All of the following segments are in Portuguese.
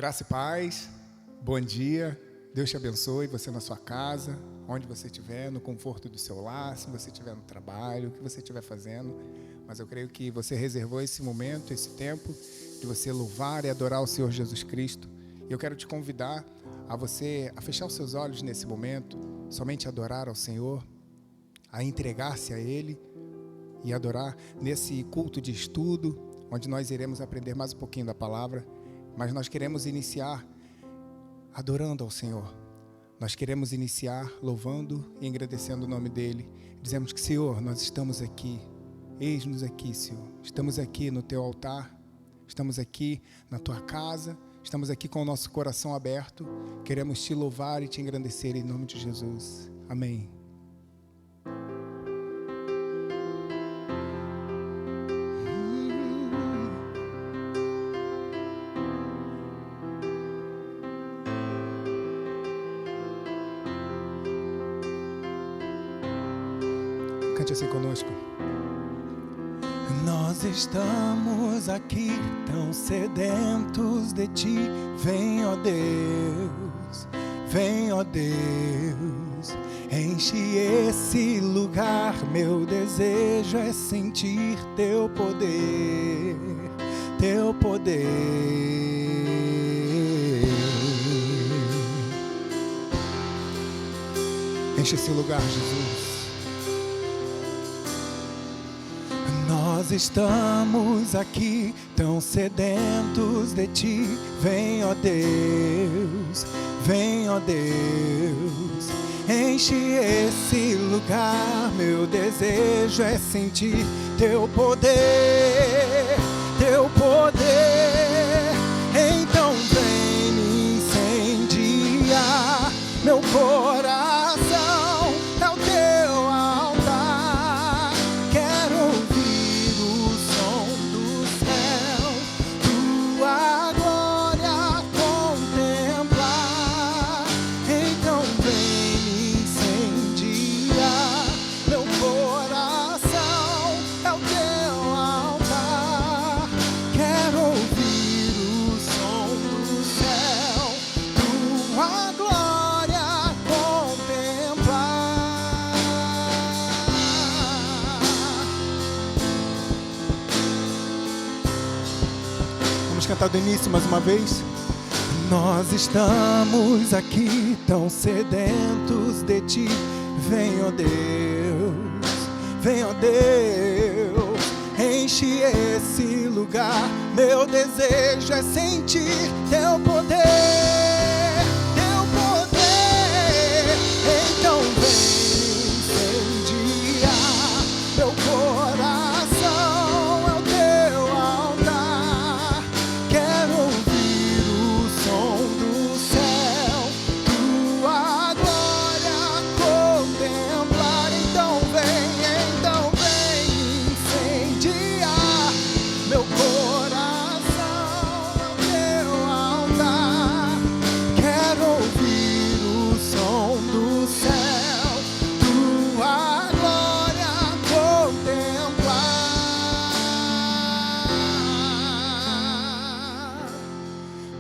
Graça e paz, bom dia, Deus te abençoe, você na sua casa, onde você estiver, no conforto do seu lar, se você estiver no trabalho, o que você estiver fazendo, mas eu creio que você reservou esse momento, esse tempo, de você louvar e adorar o Senhor Jesus Cristo, e eu quero te convidar a você a fechar os seus olhos nesse momento, somente adorar ao Senhor, a entregar-se a Ele e adorar nesse culto de estudo, onde nós iremos aprender mais um pouquinho da palavra. Mas nós queremos iniciar adorando ao Senhor. Nós queremos iniciar louvando e agradecendo o nome dEle. Dizemos que, Senhor, nós estamos aqui. Eis-nos aqui, Senhor. Estamos aqui no Teu altar. Estamos aqui na Tua casa. Estamos aqui com o nosso coração aberto. Queremos Te louvar e Te engrandecer em nome de Jesus. Amém. Cante assim conosco. Nós estamos aqui tão sedentos de Ti. Vem, ó Deus, vem, ó Deus, enche esse lugar. Meu desejo é sentir Teu poder, Teu poder. Enche esse lugar, Jesus. Nós estamos aqui tão sedentos de Ti. Vem, ó Deus, vem, ó Deus, enche esse lugar. Meu desejo é sentir Teu poder, Teu poder. Então vem me incendiar. Meu coração é o Teu altar. Quero ouvir o som do céu, Tua glória contemplar. Então vem me incendiar. Meu coração é o Teu altar. Quero ouvir o som do céu, Tua glória contemplar. Vamos cantar do início mais uma vez. Nós estamos aqui tão sedentos de Ti. Vem, ó Deus, vem, ó Deus, enche esse lugar. Meu desejo é sentir Teu poder, Teu poder. Então vem incendiar. Meu coração é o Teu altar. Quero ouvir o som do céu, Tua glória contemplar. Então vem incendiar. Meu coração é o Teu altar. Quero ouvir o som do céu, Tua glória contemplar.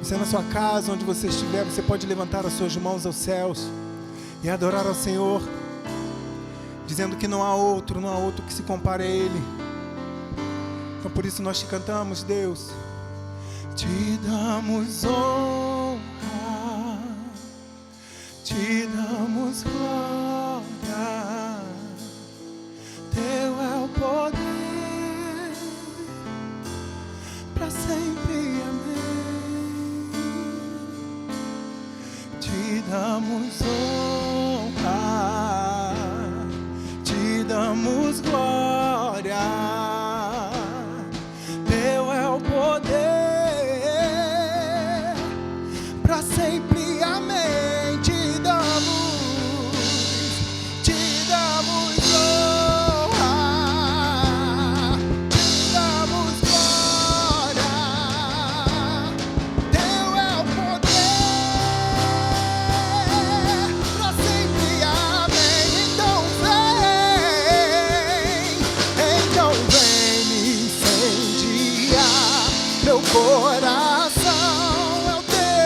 Você na sua casa, onde você estiver, você pode levantar as suas mãos aos céus e adorar ao Senhor, dizendo que não há outro que se compare a Ele. Então por isso nós te cantamos, Deus. Te damos honra, te damos glória. Teu é o poder, para sempre, amém. Te damos honra, te damos glória. Teu é o poder, para sempre, amém. Te damos honra, te damos glória. Teu é o poder, para sempre, amém. Então vem me incendiar. Meu coração é o Teu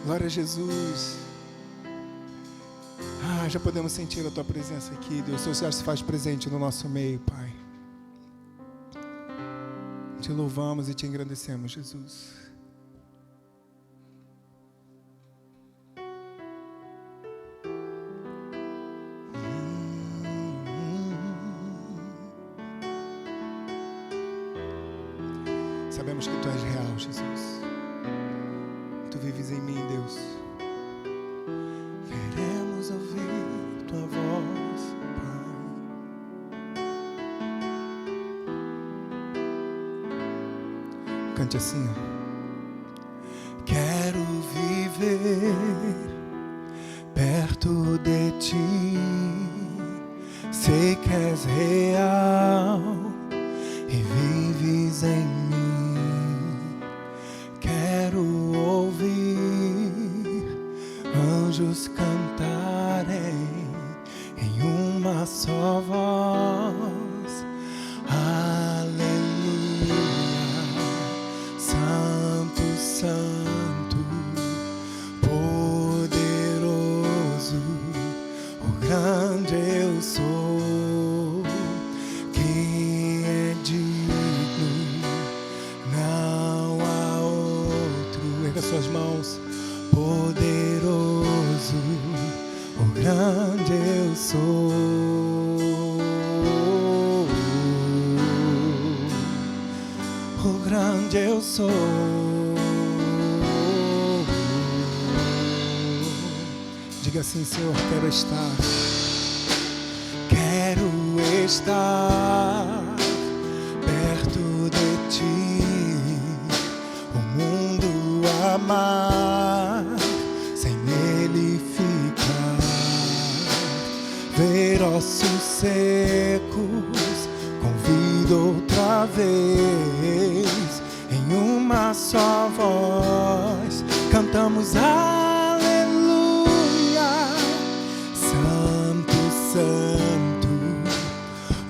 Glória a Jesus. Já podemos sentir a Tua presença aqui, Deus. O Senhor se faz presente no nosso meio, Pai. Te louvamos e te engrandecemos, Jesus. Sabemos que Tu és real, Jesus. Tu vives em mim, Deus. Queremos ouvir Tua voz, Pai. Cante assim, ó. Quero viver perto de Ti. Sei que és real e vives em mim. Quero ouvir anjos cantarem em uma só voz. Aleluia, Santo, Santo, poderoso, o grande eu sou, que é digno, não há outro. Erga suas mãos. Poderoso, o grande eu sou, o grande eu sou. Diga assim, Senhor, quero estar perto de Ti, o mundo amar, sem Ele ficar, ver ossos secos, convido outra vez, em uma só voz, cantamos aleluia, Santo, Santo,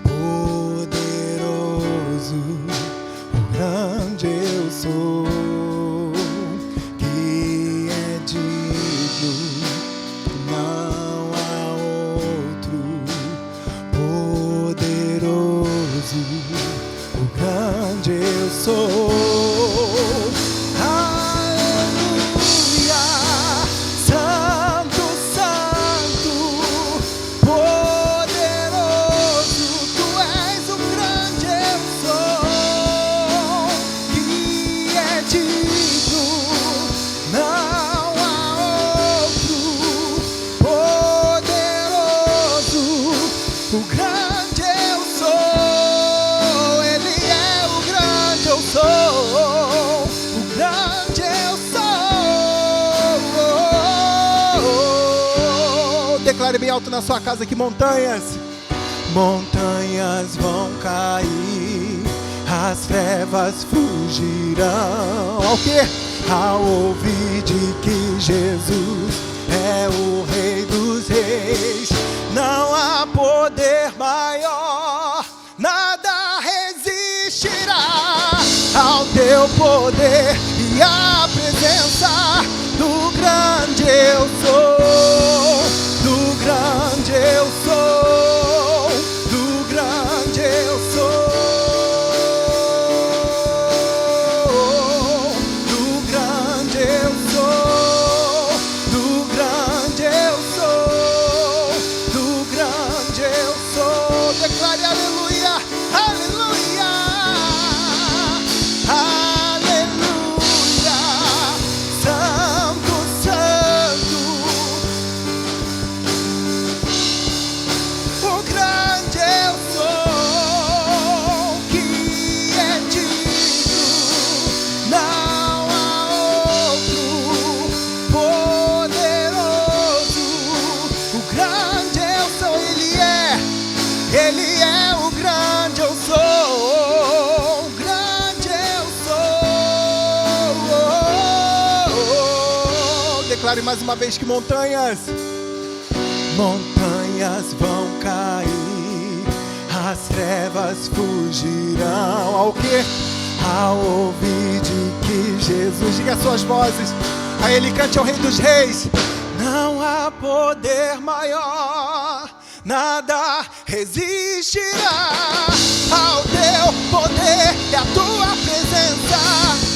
poderoso, o grande eu sou, que é digno, não há outro, poderoso, o grande eu sou. Declare bem alto na sua casa que montanhas vão cair, as trevas fugirão. Ao quê? Ao ouvir de que Jesus é o Rei dos Reis, não há poder maior, nada resistirá ao Teu poder e à presença do grande eu sou. Do grande eu sou, do grande eu sou, do grande eu sou, do grande eu sou, do grande eu sou. Declare aleluia, aleluia, aleluia, Santo, Santo. Ele é o grande eu sou, grande eu sou. Declare mais uma vez que montanhas vão cair, as trevas fugirão. Ao quê? Ao ouvir de que Jesus, diga as suas vozes, A Ele cante ao Rei dos Reis. Não há poder maior, nada resistirá ao teu poder e à tua presença.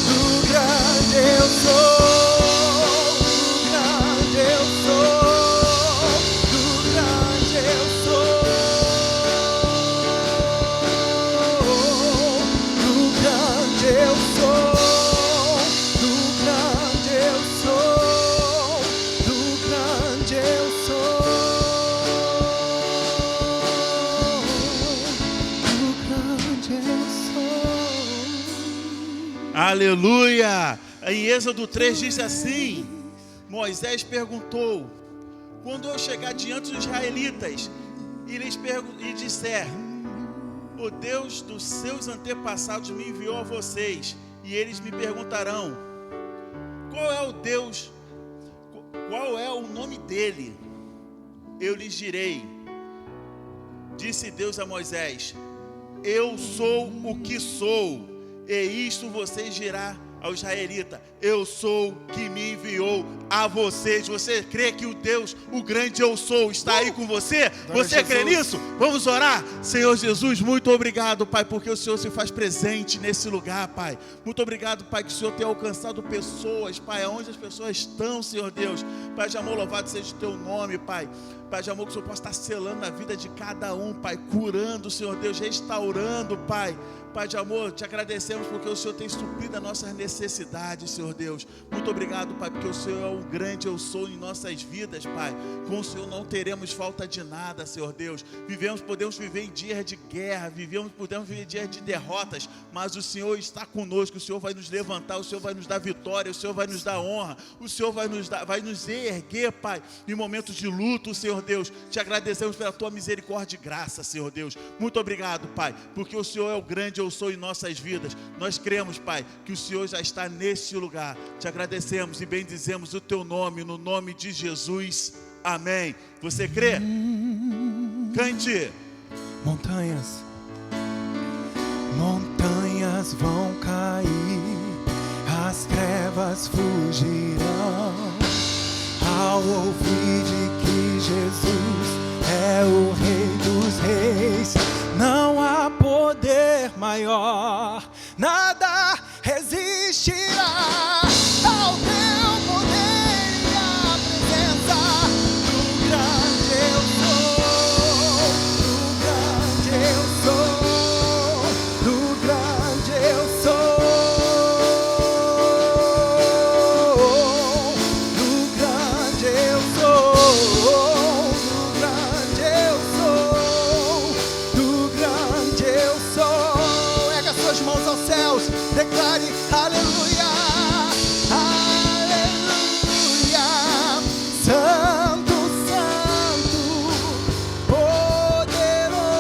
Do grande eu sou, do grande eu sou, do grande eu sou, do grande eu sou, do grande eu sou, do grande eu sou, do grande eu sou. Aleluia! Em Êxodo 3 diz assim: Moisés perguntou: quando eu chegar diante dos israelitas e disser, o Deus dos seus antepassados me enviou a vocês, e eles me perguntarão, qual é o Deus, qual é o nome dele? Eu lhes direi, disse Deus a Moisés, eu sou o que sou, e isto vocês dirá ao israelita, eu sou que me enviou a vocês. Você crê que o Deus, o grande eu sou, está aí com você? Você crê nisso? Vamos orar? Senhor Jesus, muito obrigado, Pai, porque o Senhor se faz presente nesse lugar, Pai. Muito obrigado, Pai, que o Senhor tem alcançado pessoas, Pai, aonde as pessoas estão, Senhor Deus. Pai de amor, louvado seja o teu nome, Pai. Pai de amor, que o Senhor possa estar selando a vida de cada um, Pai, curando, Senhor Deus, restaurando, Pai. Pai de amor, te agradecemos porque o Senhor tem suprido as nossas necessidades, Senhor Deus. Muito obrigado, Pai, porque o Senhor é o grande eu sou em nossas vidas, Pai. Com o Senhor não teremos falta de nada, Senhor Deus. Podemos viver em dias de guerra, podemos viver em dias de derrotas, mas o Senhor está conosco, o Senhor vai nos levantar, o Senhor vai nos dar vitória, o Senhor vai nos dar honra, o Senhor vai nos erguer, Pai, em momentos de luto, Senhor Deus. Te agradecemos pela tua misericórdia e graça, Senhor Deus. Muito obrigado, Pai, porque o Senhor é o grande eu sou em nossas vidas. Nós cremos, Pai, que o Senhor já está nesse lugar. Te agradecemos e bendizemos o teu nome, no nome de Jesus. Amém. Você crê? Cante. Montanhas, montanhas vão cair, as trevas fugirão, ao ouvir de que Jesus é o Rei dos Reis. Não há poder maior, nada resistirá ao teu poder e à presença. Do grande eu sou, do grande eu sou, do grande eu sou, do grande eu sou, do grande eu sou, do grande eu sou. Erga suas mãos aos céus, declare aleluia, aleluia. Santo, santo, poderoso,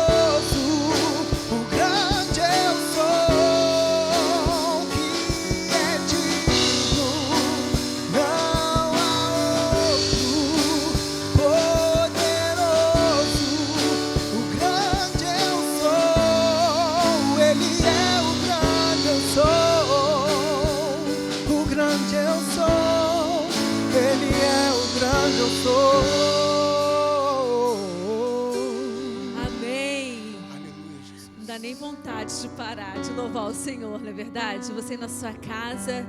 o grande eu sou, que é digno, não há outro. Poderoso, o grande eu sou, Ele é o grande eu sou, o grande eu sou, Ele é o grande eu sou. Amém. Aleluia, Jesus. Não dá nem vontade de parar de louvar o Senhor, não é verdade? Você na sua casa,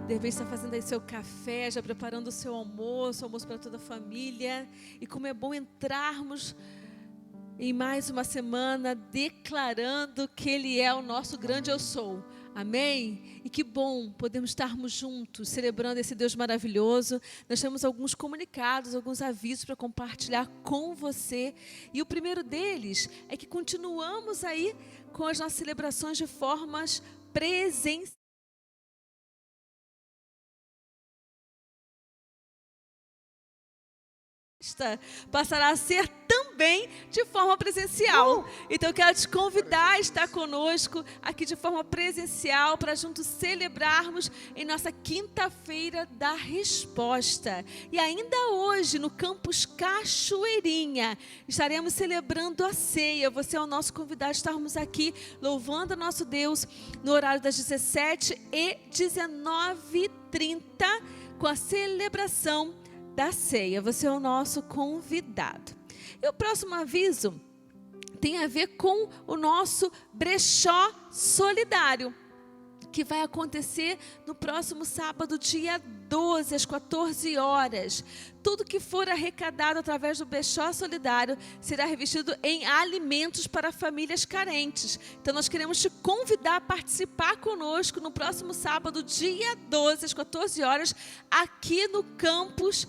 de repente está fazendo aí seu café, já preparando o seu almoço para toda a família. E como é bom entrarmos em mais uma semana declarando que Ele é o nosso grande eu sou. Amém? E que bom podemos estarmos juntos, celebrando esse Deus maravilhoso. Nós temos alguns comunicados, alguns avisos para compartilhar com você. E o primeiro deles é que continuamos aí com as nossas celebrações de formas presenciais. Passará a ser também de forma presencial. Então eu quero te convidar a estar conosco aqui de forma presencial para juntos celebrarmos em nossa quinta-feira da resposta. E ainda hoje no campus Cachoeirinha estaremos celebrando a ceia. Você é o nosso convidado a estarmos aqui louvando a nosso Deus no horário das 17 e 19h30. com a celebração da ceia. Você é o nosso convidado. E o próximo aviso tem a ver com o nosso brechó solidário, que vai acontecer no próximo sábado, dia 12, às 14 horas. Tudo que for arrecadado através do brechó solidário será revestido em alimentos para famílias carentes. Então, nós queremos te convidar a participar conosco no próximo sábado, dia 12, às 14 horas, aqui no campus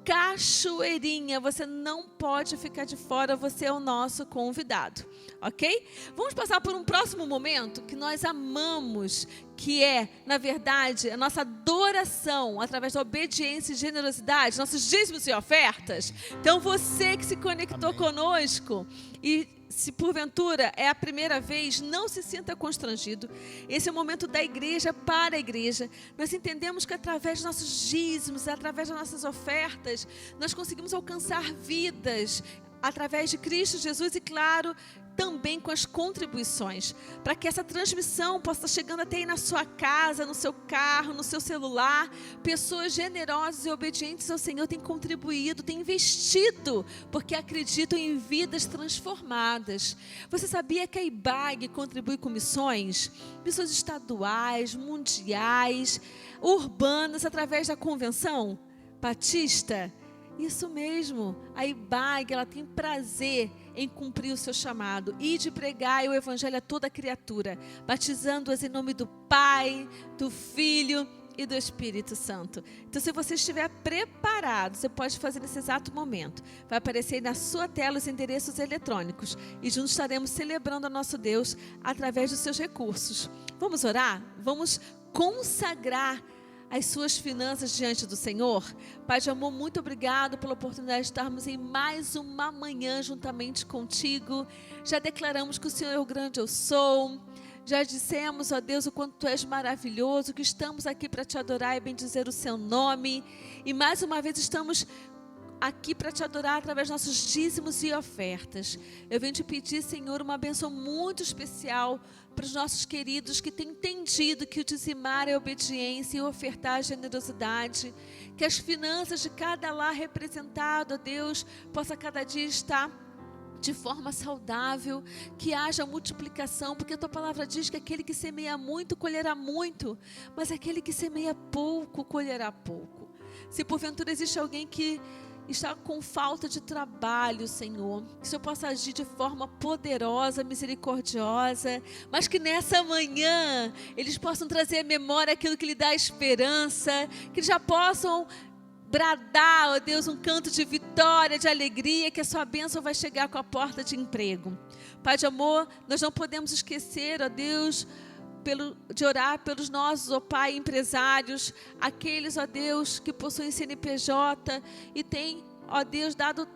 Cachoeirinha. Você não pode ficar de fora, você é o nosso convidado, ok? Vamos passar por um próximo momento que nós amamos, que é, na verdade, a nossa adoração através da obediência e generosidade, nossos dízimos e ofertas. Então, você que se conectou conosco e se porventura é a primeira vez, não se sinta constrangido. Esse é o momento da igreja para a igreja. Nós entendemos que através dos nossos dízimos, através das nossas ofertas, nós conseguimos alcançar vidas através de Cristo Jesus e, claro, também com as contribuições, para que essa transmissão possa estar chegando até aí na sua casa, no seu carro, no seu celular. Pessoas generosas e obedientes ao Senhor têm contribuído, têm investido, porque acreditam em vidas transformadas. Você sabia que a IBAG contribui com missões estaduais, mundiais, urbanas, através da Convenção Batista? Isso mesmo, a IBAG, ela tem prazer em cumprir o seu chamado e de pregar o evangelho a toda criatura, batizando-as em nome do Pai, do Filho e do Espírito Santo. Então, se você estiver preparado, você pode fazer nesse exato momento. Vai aparecer aí na sua tela os endereços eletrônicos e juntos estaremos celebrando a nosso Deus através dos seus recursos. Vamos orar? Vamos consagrar as suas finanças diante do Senhor? Pai de amor, muito obrigado pela oportunidade de estarmos em mais uma manhã juntamente contigo. Já declaramos que o Senhor é o grande eu sou. Já dissemos, ó Deus, o quanto Tu és maravilhoso, que estamos aqui para Te adorar e bendizer o Seu nome. E mais uma vez estamos aqui para Te adorar através dos nossos dízimos e ofertas. Eu venho Te pedir, Senhor, uma bênção muito especial para os nossos queridos que têm entendido que o dizimar é obediência e o ofertar é generosidade. Que as finanças de cada lar representado, ó Deus, possa cada dia estar de forma saudável, que haja multiplicação, porque a Tua palavra diz que aquele que semeia muito, colherá muito, mas aquele que semeia pouco, colherá pouco. Se porventura existe alguém que está com falta de trabalho, Senhor, que o Senhor possa agir de forma poderosa, misericordiosa, mas que nessa manhã eles possam trazer à memória aquilo que lhe dá esperança, que eles já possam bradar, ó Deus, um canto de vitória, de alegria, que a Sua bênção vai chegar com a porta de emprego. Pai de amor, nós não podemos esquecer, ó Deus, de orar pelos nossos, ó Pai, empresários, aqueles, ó Deus, que possuem CNPJ e têm, ó Deus, dado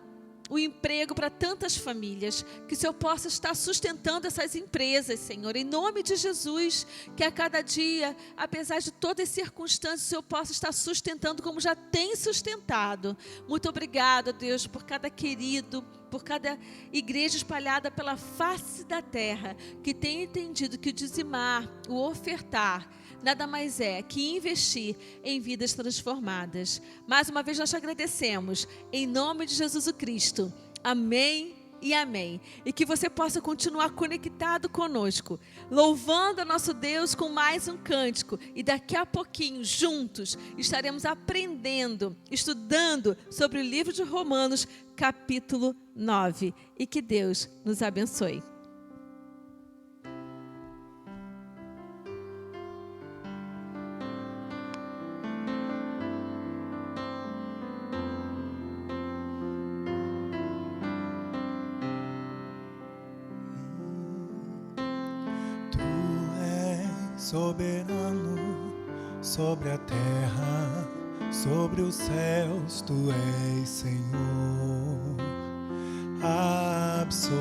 o emprego para tantas famílias, que o Senhor possa estar sustentando essas empresas, Senhor, em nome de Jesus, que a cada dia, apesar de todas as circunstâncias, o Senhor possa estar sustentando como já tem sustentado. Muito obrigada, Deus, por cada querido, por cada igreja espalhada pela face da terra, que tem entendido que o dizimar, o ofertar, nada mais é que investir em vidas transformadas. Mais uma vez nós te agradecemos, em nome de Jesus o Cristo. Amém e amém. E que você possa continuar conectado conosco, louvando a nosso Deus com mais um cântico. E daqui a pouquinho, juntos, estaremos aprendendo, estudando sobre o livro de Romanos, capítulo 9. E que Deus nos abençoe. Soberano sobre a terra, sobre os céus, Tu és Senhor absoluto.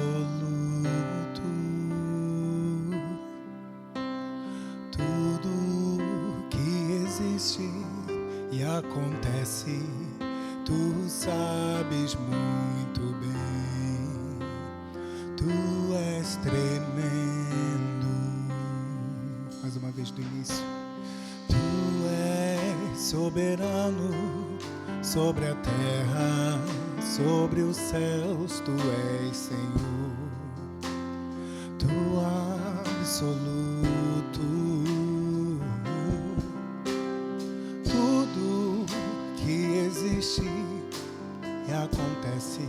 Tudo que existe e acontece, Tu sabes muito bem. Tu és tremendo. Mais uma vez do início. Tu és soberano sobre a terra, sobre os céus, tu és Senhor, tu absoluto. Tudo que existe e acontece,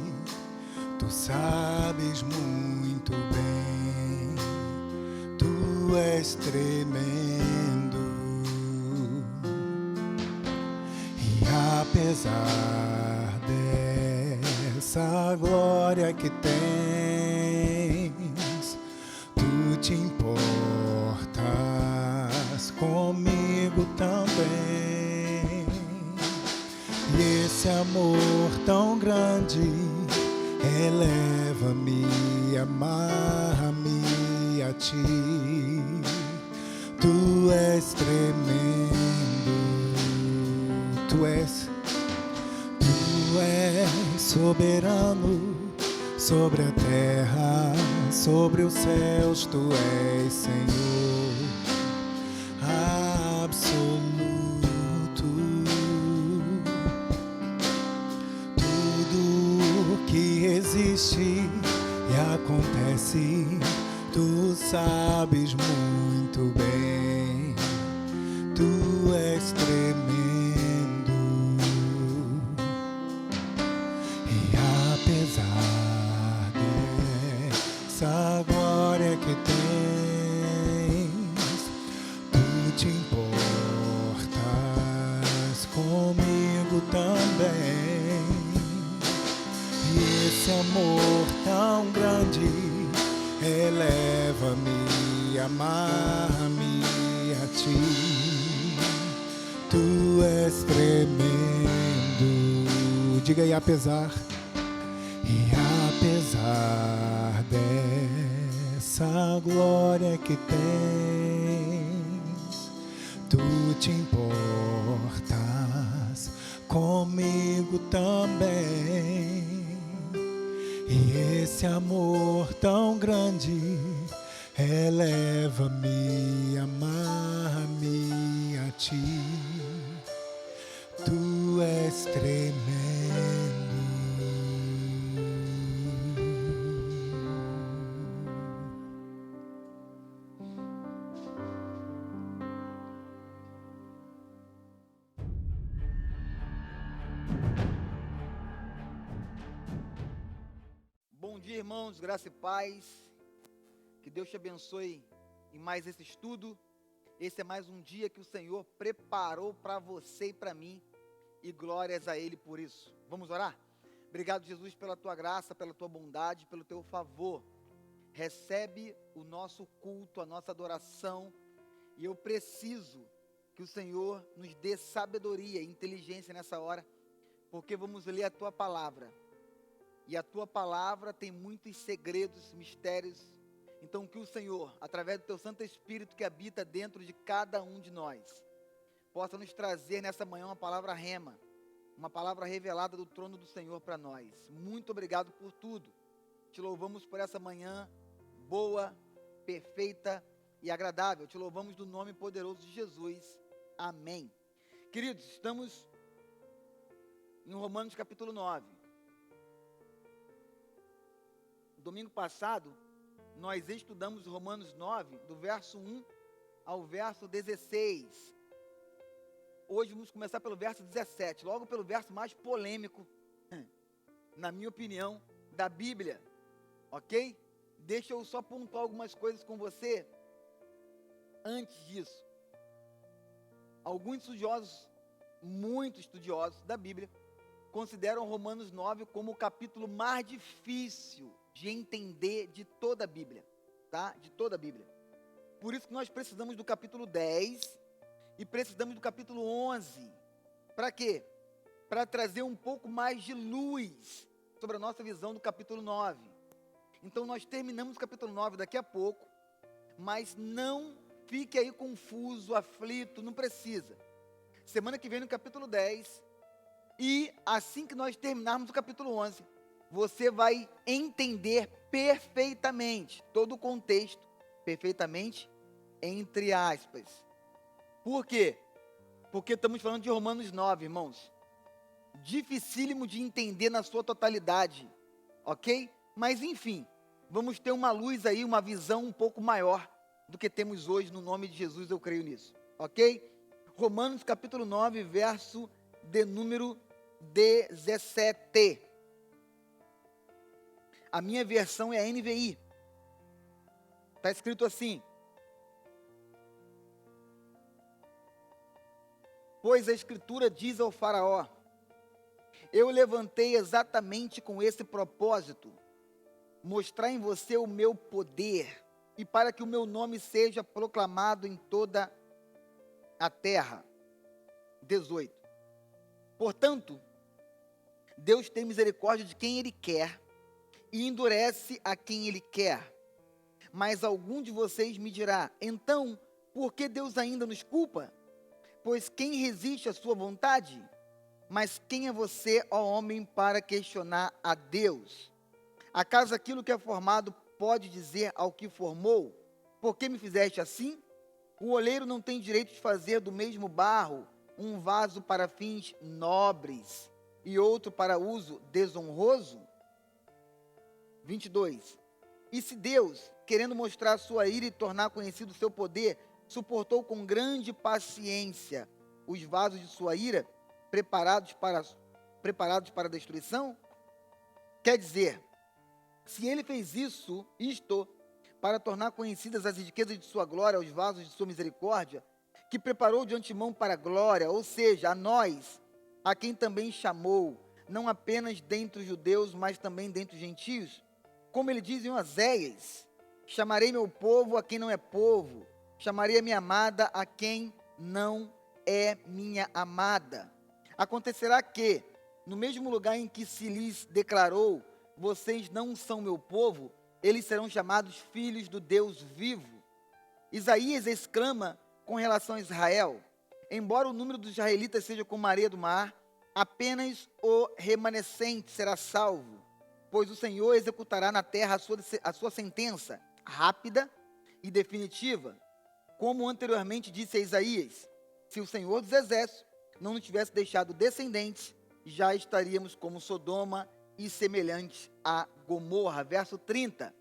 tu sabes muito bem, tu és tremendo. E apesar dessa glória que tens, tu te importas comigo também. E esse amor tão grande eleva-me, amarra-me a ti. Tu és tremendo, tu és soberano sobre a terra, sobre os céus, tu és Senhor absoluto. Tudo que existe e acontece, tu sabes muito bem, tu és tremendo. E apesar dessa glória que tens, tu te importas comigo também. E esse amor tão grande eleva-me, amarra-me a ti. Tu és tremendo. Diga aí, apesar dessa glória que tens, tu te importas comigo também. E esse amor tão grande eleva-me, amarra-me a ti. Tu és tremendo. Bom dia, irmãos, graça e paz. Que Deus te abençoe em mais esse estudo. Esse é mais um dia que o Senhor preparou para você e para mim. E glórias a Ele por isso. Vamos orar? Obrigado, Jesus, pela Tua graça, pela Tua bondade, pelo Teu favor. Recebe o nosso culto, a nossa adoração. E eu preciso que o Senhor nos dê sabedoria e inteligência nessa hora, porque vamos ler a Tua palavra. E a Tua palavra tem muitos segredos, mistérios. Então que o Senhor, através do Teu Santo Espírito que habita dentro de cada um de nós, possa nos trazer nessa manhã uma palavra rema, uma palavra revelada do trono do Senhor para nós. Muito obrigado por tudo. Te louvamos por essa manhã boa, perfeita e agradável. Te louvamos do nome poderoso de Jesus. Amém. Queridos, estamos em Romanos capítulo 9. Domingo passado, nós estudamos Romanos 9, do verso 1 ao verso 16. Hoje vamos começar pelo verso 17, logo pelo verso mais polêmico, na minha opinião, da Bíblia, ok? Deixa eu só pontuar algumas coisas com você antes disso. Alguns estudiosos, muito estudiosos da Bíblia, consideram Romanos 9 como o capítulo mais difícil de entender de toda a Bíblia, tá? De toda a Bíblia. Por isso que nós precisamos do capítulo 10 e precisamos do capítulo 11. Para quê? Para trazer um pouco mais de luz sobre a nossa visão do capítulo 9. Então nós terminamos o capítulo 9 daqui a pouco, mas não fique aí confuso, aflito, não precisa. Semana que vem no capítulo 10, e assim que nós terminarmos o capítulo 11, você vai entender perfeitamente todo o contexto, perfeitamente, entre aspas. Por quê? porque estamos falando de Romanos 9, irmãos. Dificílimo de entender na sua totalidade, ok? Mas enfim, vamos ter uma luz aí, uma visão um pouco maior do que temos hoje, no nome de Jesus, eu creio nisso, ok? Romanos capítulo 9, verso de número 17. A minha versão é a NVI. Está escrito assim: pois a Escritura diz ao faraó: eu levantei exatamente com esse propósito, mostrar em você o meu poder, e para que o meu nome seja proclamado em toda a terra. 18. Portanto, Deus tem misericórdia de quem Ele quer, e endurece a quem Ele quer. Mas algum de vocês me dirá: então, por que Deus ainda nos culpa? Pois quem resiste à sua vontade? Mas quem é você, ó homem, para questionar a Deus? Acaso aquilo que é formado pode dizer ao que formou: por que me fizeste assim? O oleiro não tem direito de fazer do mesmo barro um vaso para fins nobres e outro para uso desonroso? 22. E se Deus, querendo mostrar sua ira e tornar conhecido o seu poder, suportou com grande paciência os vasos de sua ira, preparados para a destruição? Quer dizer, se Ele fez isto para tornar conhecidas as riquezas de sua glória aos vasos de sua misericórdia, que preparou de antemão para a glória, ou seja, a nós, a quem também chamou, não apenas dentre os judeus, mas também dentre os gentios, como ele diz em Oséias: chamarei meu povo a quem não é povo, chamarei a minha amada a quem não é minha amada. Acontecerá que, no mesmo lugar em que se lhes declarou: vocês não são meu povo, eles serão chamados filhos do Deus vivo. Isaías exclama com relação a Israel: embora o número dos israelitas seja como a areia do mar, apenas o remanescente será salvo, pois o Senhor executará na terra a sua sentença, rápida e definitiva. Como anteriormente disse a Isaías: se o Senhor dos Exércitos não nos tivesse deixado descendentes, já estaríamos como Sodoma e semelhantes a Gomorra. Verso 30.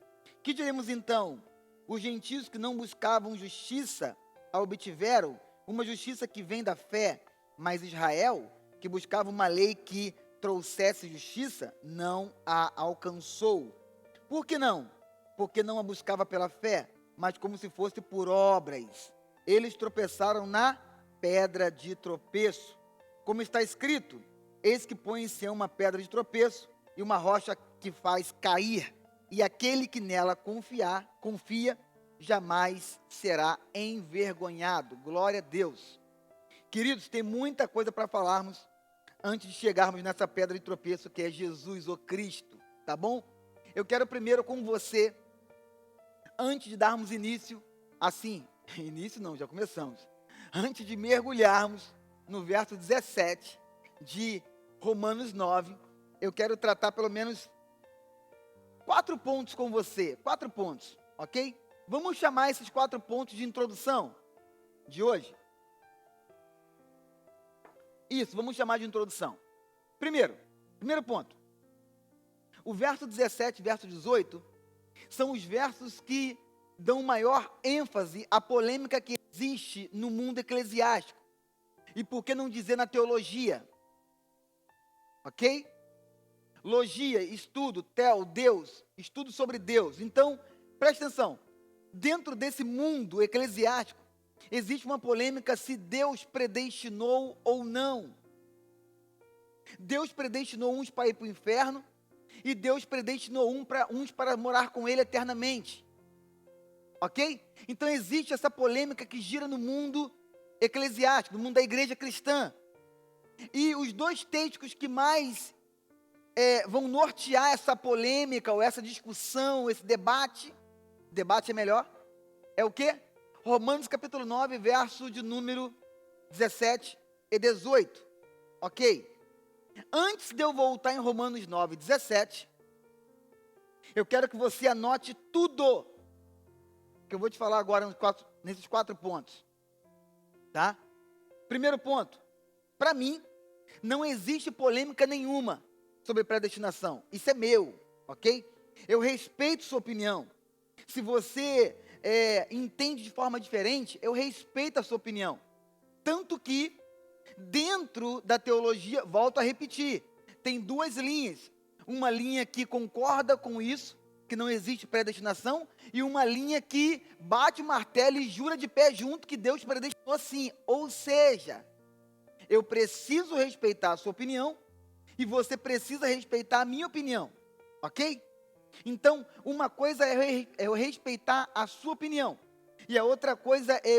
Que diremos então? Os gentios que não buscavam justiça a obtiveram, uma justiça que vem da fé, mas Israel, que buscava uma lei que trouxesse justiça, não a alcançou. Por que não? Porque não a buscava pela fé, mas como se fosse por obras. Eles tropeçaram na pedra de tropeço. Como está escrito: eis que põe em Sião uma pedra de tropeço e uma rocha que faz cair, e aquele que nela confia, jamais será envergonhado. Glória a Deus. Queridos, tem muita coisa para falarmos antes de chegarmos nessa pedra de tropeço que é Jesus, o Cristo, tá bom? Eu quero primeiro com você, antes de darmos início, início não, já começamos. Antes de mergulharmos no verso 17 de Romanos 9, eu quero tratar pelo menos 4 pontos com você, 4 pontos, ok? Vamos chamar esses 4 pontos de introdução de hoje? Isso, vamos chamar de introdução. Primeiro ponto. O verso 17 e verso 18 são os versos que dão maior ênfase à polêmica que existe no mundo eclesiástico. E por que não dizer na teologia? Ok? Logia, estudo, Deus, estudo sobre Deus. Então, presta atenção. Dentro desse mundo eclesiástico, existe uma polêmica se Deus predestinou ou não. Deus predestinou uns para ir para o inferno e Deus predestinou uns para morar com Ele eternamente. Ok? Então existe essa polêmica que gira no mundo eclesiástico, no mundo da igreja cristã. E os 2 textos que mais vão nortear essa polêmica, ou essa discussão, esse debate é melhor, é o quê? Romanos capítulo 9, verso de número 17 e 18. Ok? Antes de eu voltar em Romanos 9, 17, eu quero que você anote tudo que eu vou te falar agora nesses 4 pontos. Tá? Primeiro ponto, para mim, não existe polêmica nenhuma sobre predestinação. Isso é meu, ok? Eu respeito sua opinião. Se você entende de forma diferente, eu respeito a sua opinião. Tanto que, dentro da teologia, volto a repetir, tem duas linhas. Uma linha que concorda com isso, que não existe predestinação, e uma linha que bate o martelo e jura de pé junto que Deus predestinou sim. Ou seja, eu preciso respeitar a sua opinião e você precisa respeitar a minha opinião, ok? Então, uma coisa é eu respeitar a sua opinião e a outra coisa é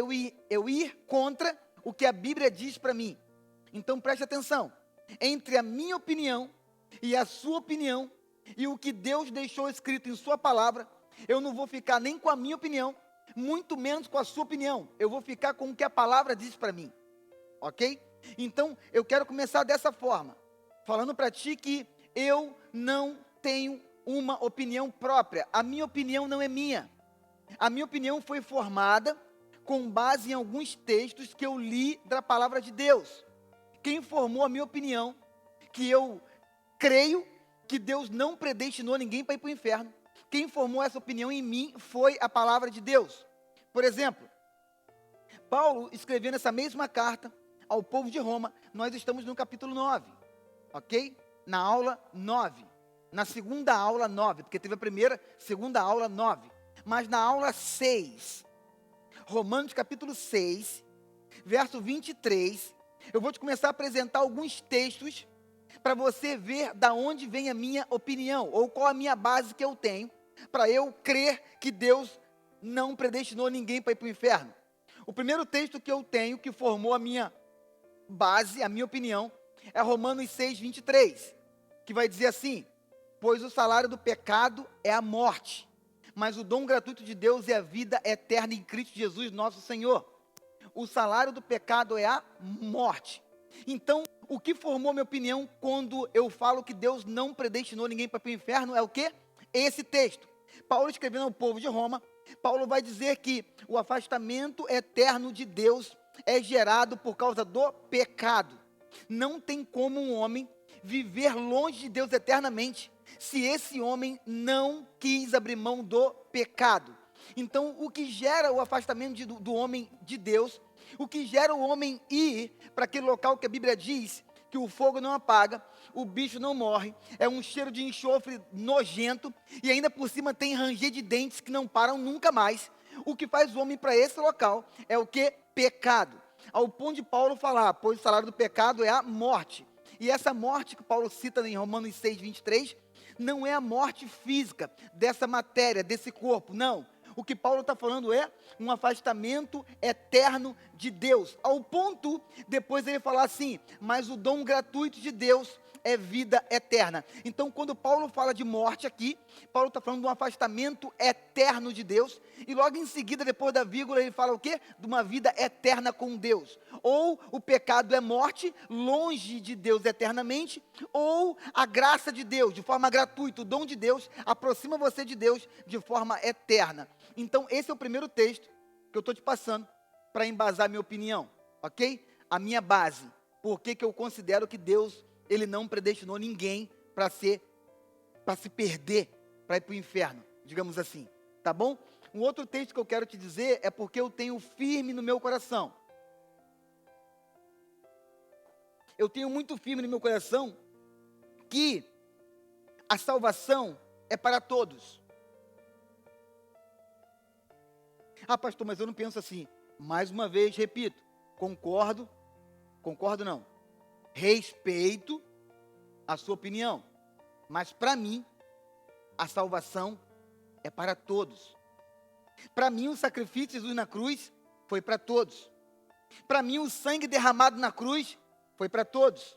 eu ir contra o que a Bíblia diz para mim. Então, preste atenção, entre a minha opinião e a sua opinião, e o que Deus deixou escrito em sua palavra, eu não vou ficar nem com a minha opinião, muito menos com a sua opinião. Eu vou ficar com o que a palavra diz para mim, ok? Então, eu quero começar dessa forma, falando para ti que eu não tenho uma opinião própria. A minha opinião não é minha. A minha opinião foi formada com base em alguns textos que eu li da palavra de Deus. Quem formou a minha opinião, que eu creio que Deus não predestinou ninguém para ir para o inferno. Quem formou essa opinião em mim foi a palavra de Deus. Por exemplo, Paulo escrevendo essa mesma carta ao povo de Roma, nós estamos no capítulo 9, ok? Na aula 9, na segunda aula 9, porque teve a primeira, segunda aula 9, mas na aula 6, Romanos capítulo 6, verso 23, eu vou te começar a apresentar alguns textos para você ver da onde vem a minha opinião, ou qual a minha base que eu tenho, para eu crer que Deus não predestinou ninguém para ir para o inferno. O primeiro texto que eu tenho, que formou a minha base, a minha opinião, é Romanos 6, 23, que vai dizer assim: pois o salário do pecado é a morte, mas o dom gratuito de Deus é a vida eterna em Cristo Jesus nosso Senhor. O salário do pecado é a morte. Então, o que formou minha opinião quando eu falo que Deus não predestinou ninguém para o inferno é o quê? Esse texto. Paulo escrevendo ao povo de Roma, Paulo vai dizer que o afastamento eterno de Deus é gerado por causa do pecado. Não tem como um homem viver longe de Deus eternamente se esse homem não quis abrir mão do pecado. Então, o que gera o afastamento do homem de Deus, o que gera o homem ir para aquele local que a Bíblia diz que o fogo não apaga, o bicho não morre, é um cheiro de enxofre nojento, e ainda por cima tem ranger de dentes que não param nunca mais. O que faz o homem para esse local é o que? Pecado. Ao ponto de Paulo falar, pois o salário do pecado é a morte. E essa morte que Paulo cita em Romanos 6, 23, não é a morte física dessa matéria, desse corpo, não. O que Paulo está falando é um afastamento eterno de Deus. Ao ponto, depois ele falar assim, mas o dom gratuito de Deus é vida eterna. Então, quando Paulo fala de morte aqui, Paulo está falando de um afastamento eterno de Deus. E logo em seguida, depois da vírgula, ele fala o quê? De uma vida eterna com Deus. Ou o pecado é morte, longe de Deus eternamente, ou a graça de Deus, de forma gratuita, o dom de Deus, aproxima você de Deus de forma eterna. Então, esse é o primeiro texto que eu estou te passando para embasar minha opinião, ok? A minha base. Por que eu considero que Deus, Ele não predestinou ninguém para se perder, para ir para o inferno, digamos assim, tá bom? Um outro texto que eu quero te dizer é porque eu tenho firme no meu coração. Eu tenho muito firme no meu coração que a salvação é para todos. Ah, pastor, mas eu não penso assim. Mais uma vez, repito, concordo não, respeito a sua opinião, mas para mim, a salvação é para todos. Para mim, o sacrifício de Jesus na cruz foi para todos. Para mim, o sangue derramado na cruz foi para todos.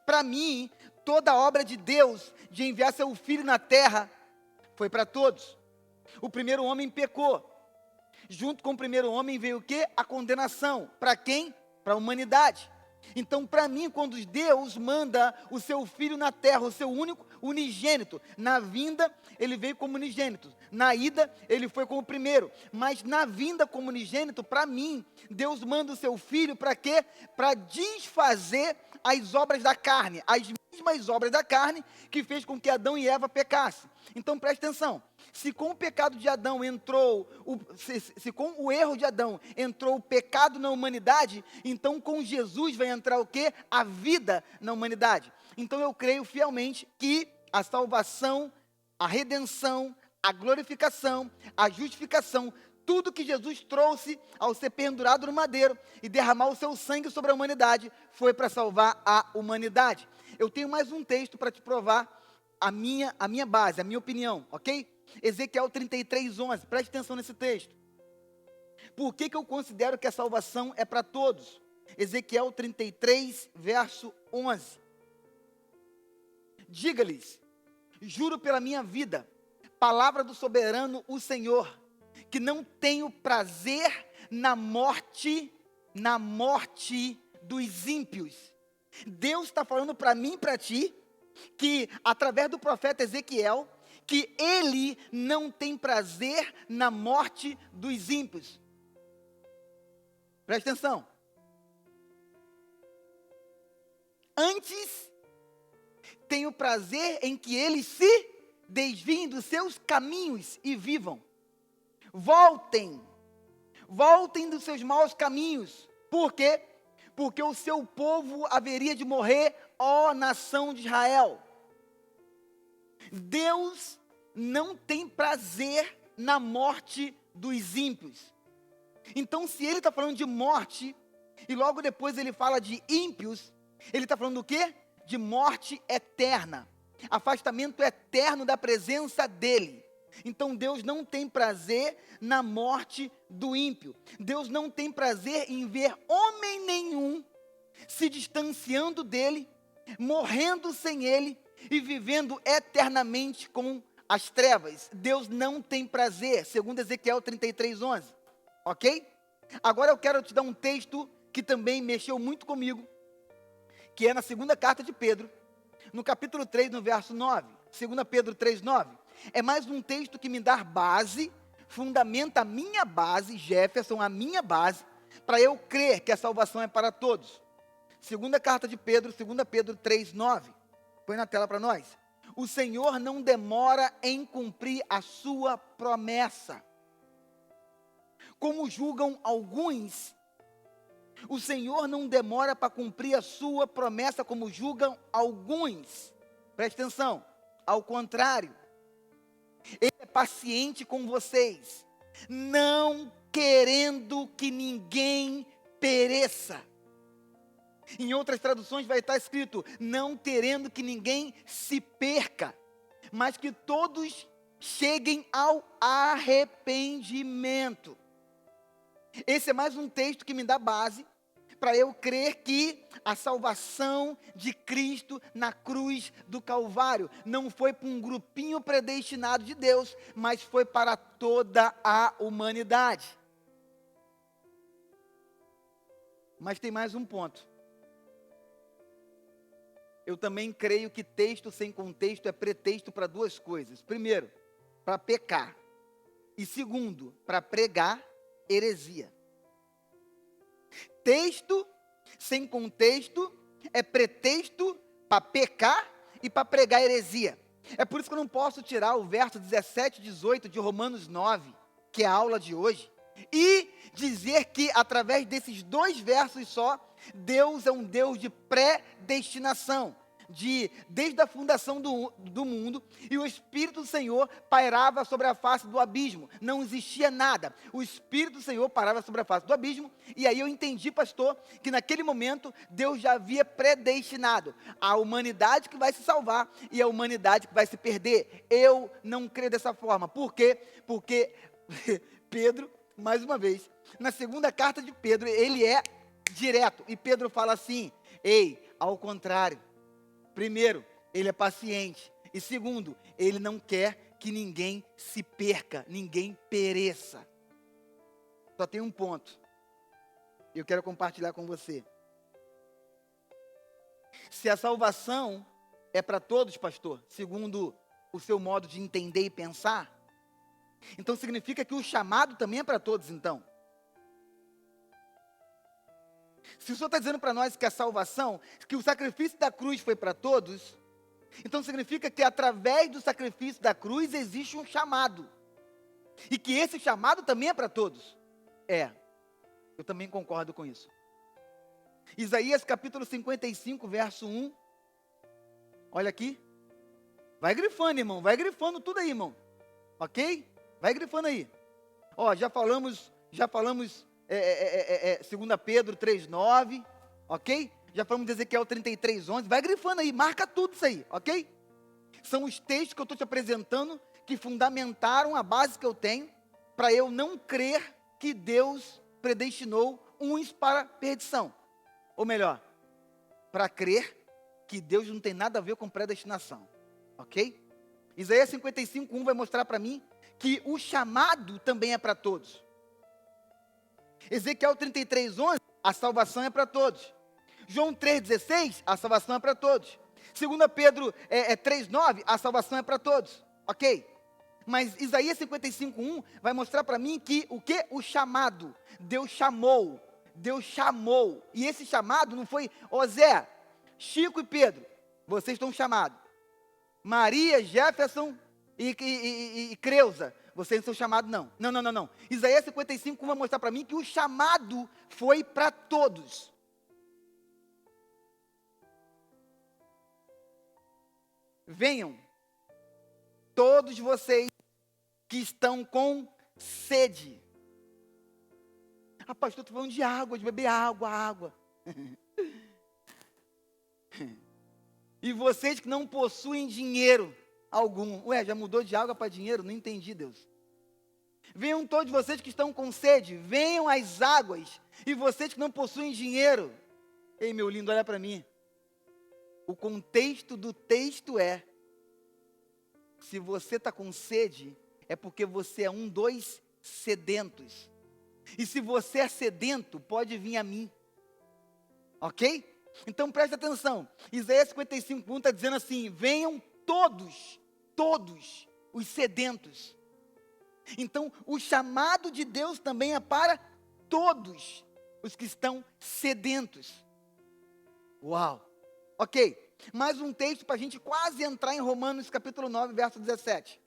Para mim, toda a obra de Deus de enviar seu Filho na terra foi para todos. O primeiro homem pecou. Junto com o primeiro homem veio o quê? A condenação. Para quem? Para a humanidade. Então, para mim, quando Deus manda o seu filho na terra, o seu único unigênito, na vinda, ele veio como unigênito. Na ida, ele foi como primeiro. Mas na vinda como unigênito, para mim, Deus manda o seu filho para quê? Para desfazer as obras da carne, as mesmas obras da carne que fez com que Adão e Eva pecassem. Então, preste atenção. Se com o pecado de Adão entrou, se com o erro de Adão entrou o pecado na humanidade, então com Jesus vai entrar o quê? A vida na humanidade. Então eu creio fielmente que a salvação, a redenção, a glorificação, a justificação, tudo que Jesus trouxe ao ser pendurado no madeiro e derramar o seu sangue sobre a humanidade, foi para salvar a humanidade. Eu tenho mais um texto para te provar a minha base, a minha opinião, ok? Ezequiel 33:11, preste atenção nesse texto. Por que eu considero que a salvação é para todos? Ezequiel 33, verso 11. Diga-lhes, juro pela minha vida, palavra do soberano, o Senhor, que não tenho prazer na morte dos ímpios. Deus está falando para mim e para ti, que através do profeta Ezequiel, que ele não tem prazer na morte dos ímpios. Presta atenção. Antes, tenho prazer em que eles se desviem dos seus caminhos e vivam. Voltem dos seus maus caminhos. Por quê? Porque o seu povo haveria de morrer, ó nação de Israel. Deus não tem prazer na morte dos ímpios. Então, se ele está falando de morte, e logo depois ele fala de ímpios, ele está falando do quê? De morte eterna, afastamento eterno da presença dele. Então Deus não tem prazer na morte do ímpio. Deus não tem prazer em ver homem nenhum se distanciando dele, morrendo sem ele e vivendo eternamente com as trevas. Deus não tem prazer, segundo Ezequiel 33:11, ok? Agora eu quero te dar um texto que também mexeu muito comigo, que é na segunda carta de Pedro, no capítulo 3, no verso 9, 2 Pedro 3:9. É mais um texto que me dá base, fundamenta a minha base, Jefferson, a minha base, para eu crer que a salvação é para todos. Segunda carta de Pedro, 2 Pedro 3:9. Põe na tela para nós. O Senhor não demora em cumprir a sua promessa, como julgam alguns. O Senhor não demora para cumprir a sua promessa, como julgam alguns. Preste atenção. Ao contrário, Ele é paciente com vocês, não querendo que ninguém pereça. Em outras traduções vai estar escrito, não querendo que ninguém se perca, mas que todos cheguem ao arrependimento. Esse é mais um texto que me dá base para eu crer que a salvação de Cristo na cruz do Calvário não foi para um grupinho predestinado de Deus, mas foi para toda a humanidade. Mas tem mais um ponto. Eu também creio que texto sem contexto é pretexto para duas coisas. Primeiro, para pecar. E segundo, para pregar heresia. Texto sem contexto é pretexto para pecar e para pregar heresia. É por isso que eu não posso tirar o verso 17 e 18 de Romanos 9, que é a aula de hoje, e dizer que através desses dois versos só, Deus é um Deus de predestinação, desde a fundação do mundo, e o Espírito do Senhor pairava sobre a face do abismo, não existia nada, o Espírito do Senhor pairava sobre a face do abismo, e aí eu entendi, pastor, que naquele momento Deus já havia predestinado a humanidade que vai se salvar e a humanidade que vai se perder. Eu não creio dessa forma. Por quê? Porque Pedro, mais uma vez, na segunda carta de Pedro, ele é direto, e Pedro fala assim, ao contrário, primeiro, ele é paciente, e segundo, ele não quer que ninguém se perca, ninguém pereça. Só tem um ponto, eu quero compartilhar com você. Se a salvação é para todos, pastor, segundo o seu modo de entender e pensar, então significa que o chamado também é para todos, então. Se o Senhor está dizendo para nós que a salvação, que o sacrifício da cruz foi para todos, então significa que através do sacrifício da cruz existe um chamado. E que esse chamado também é para todos. Eu também concordo com isso. Isaías capítulo 55, verso 1. Olha aqui. Vai grifando, irmão. Vai grifando tudo aí, irmão. Ok? Vai grifando aí. Ó, já falamos 2 Pedro 3,9. Ok? Já falamos de Ezequiel 33,11. Vai grifando aí. Marca tudo isso aí. Ok? São os textos que eu estou te apresentando que fundamentaram a base que eu tenho para eu não crer que Deus predestinou uns para perdição. Ou melhor, para crer que Deus não tem nada a ver com predestinação. Ok? Isaías 55:1 vai mostrar para mim que o chamado também é para todos. Ezequiel 33:11, a salvação é para todos. João 3,16, a salvação é para todos. 2 Pedro 3,9, a salvação é para todos. Ok? Mas Isaías 55:1 vai mostrar para mim que o que? O chamado. Deus chamou. E esse chamado não foi, Zé, Chico e Pedro, vocês estão chamados. Maria, Jefferson e Creuza, vocês não são chamados não. Não. Isaías 55:1 vai mostrar para mim que o chamado foi para todos. Venham, todos vocês que estão com sede. Ah, pastor, estou falando de água, de beber água. E vocês que não possuem dinheiro algum. Já mudou de água para dinheiro? Não entendi, Deus. Venham todos vocês que estão com sede, venham às águas. E vocês que não possuem dinheiro. Ei, meu lindo, olha para mim. O contexto do texto é: se você está com sede, é porque você é dos sedentos. E se você é sedento, pode vir a mim. Ok? Então preste atenção. Isaías 55:1 está dizendo assim: venham todos os sedentos. Então o chamado de Deus também é para todos os que estão sedentos. Uau! Ok, mais um texto para a gente quase entrar em Romanos capítulo 9, verso 17.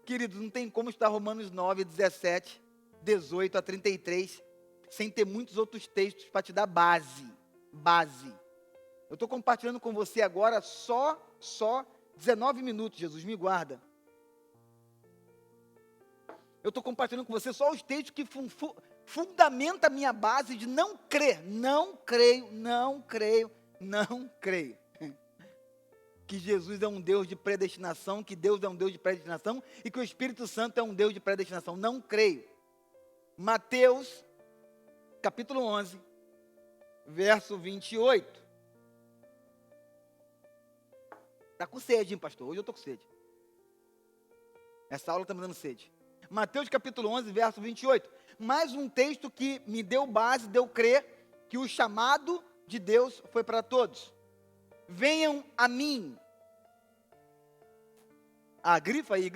Queridos, não tem como estudar Romanos 9, 17, 18 a 33, sem ter muitos outros textos para te dar base. Eu estou compartilhando com você agora só 19 minutos, Jesus, me guarda. Eu estou compartilhando com você só os textos que fundamentam a minha base de não crer. Não creio. Que Jesus é um Deus de predestinação, que Deus é um Deus de predestinação e que o Espírito Santo é um Deus de predestinação. Não creio. Mateus, capítulo 11, verso 28. Está com sede, hein, pastor? Hoje eu estou com sede. Essa aula está me dando sede. Mateus, capítulo 11, verso 28. Mais um texto que me deu base, deu crer que o chamado de Deus foi para todos. Venham a mim. Grifa aí.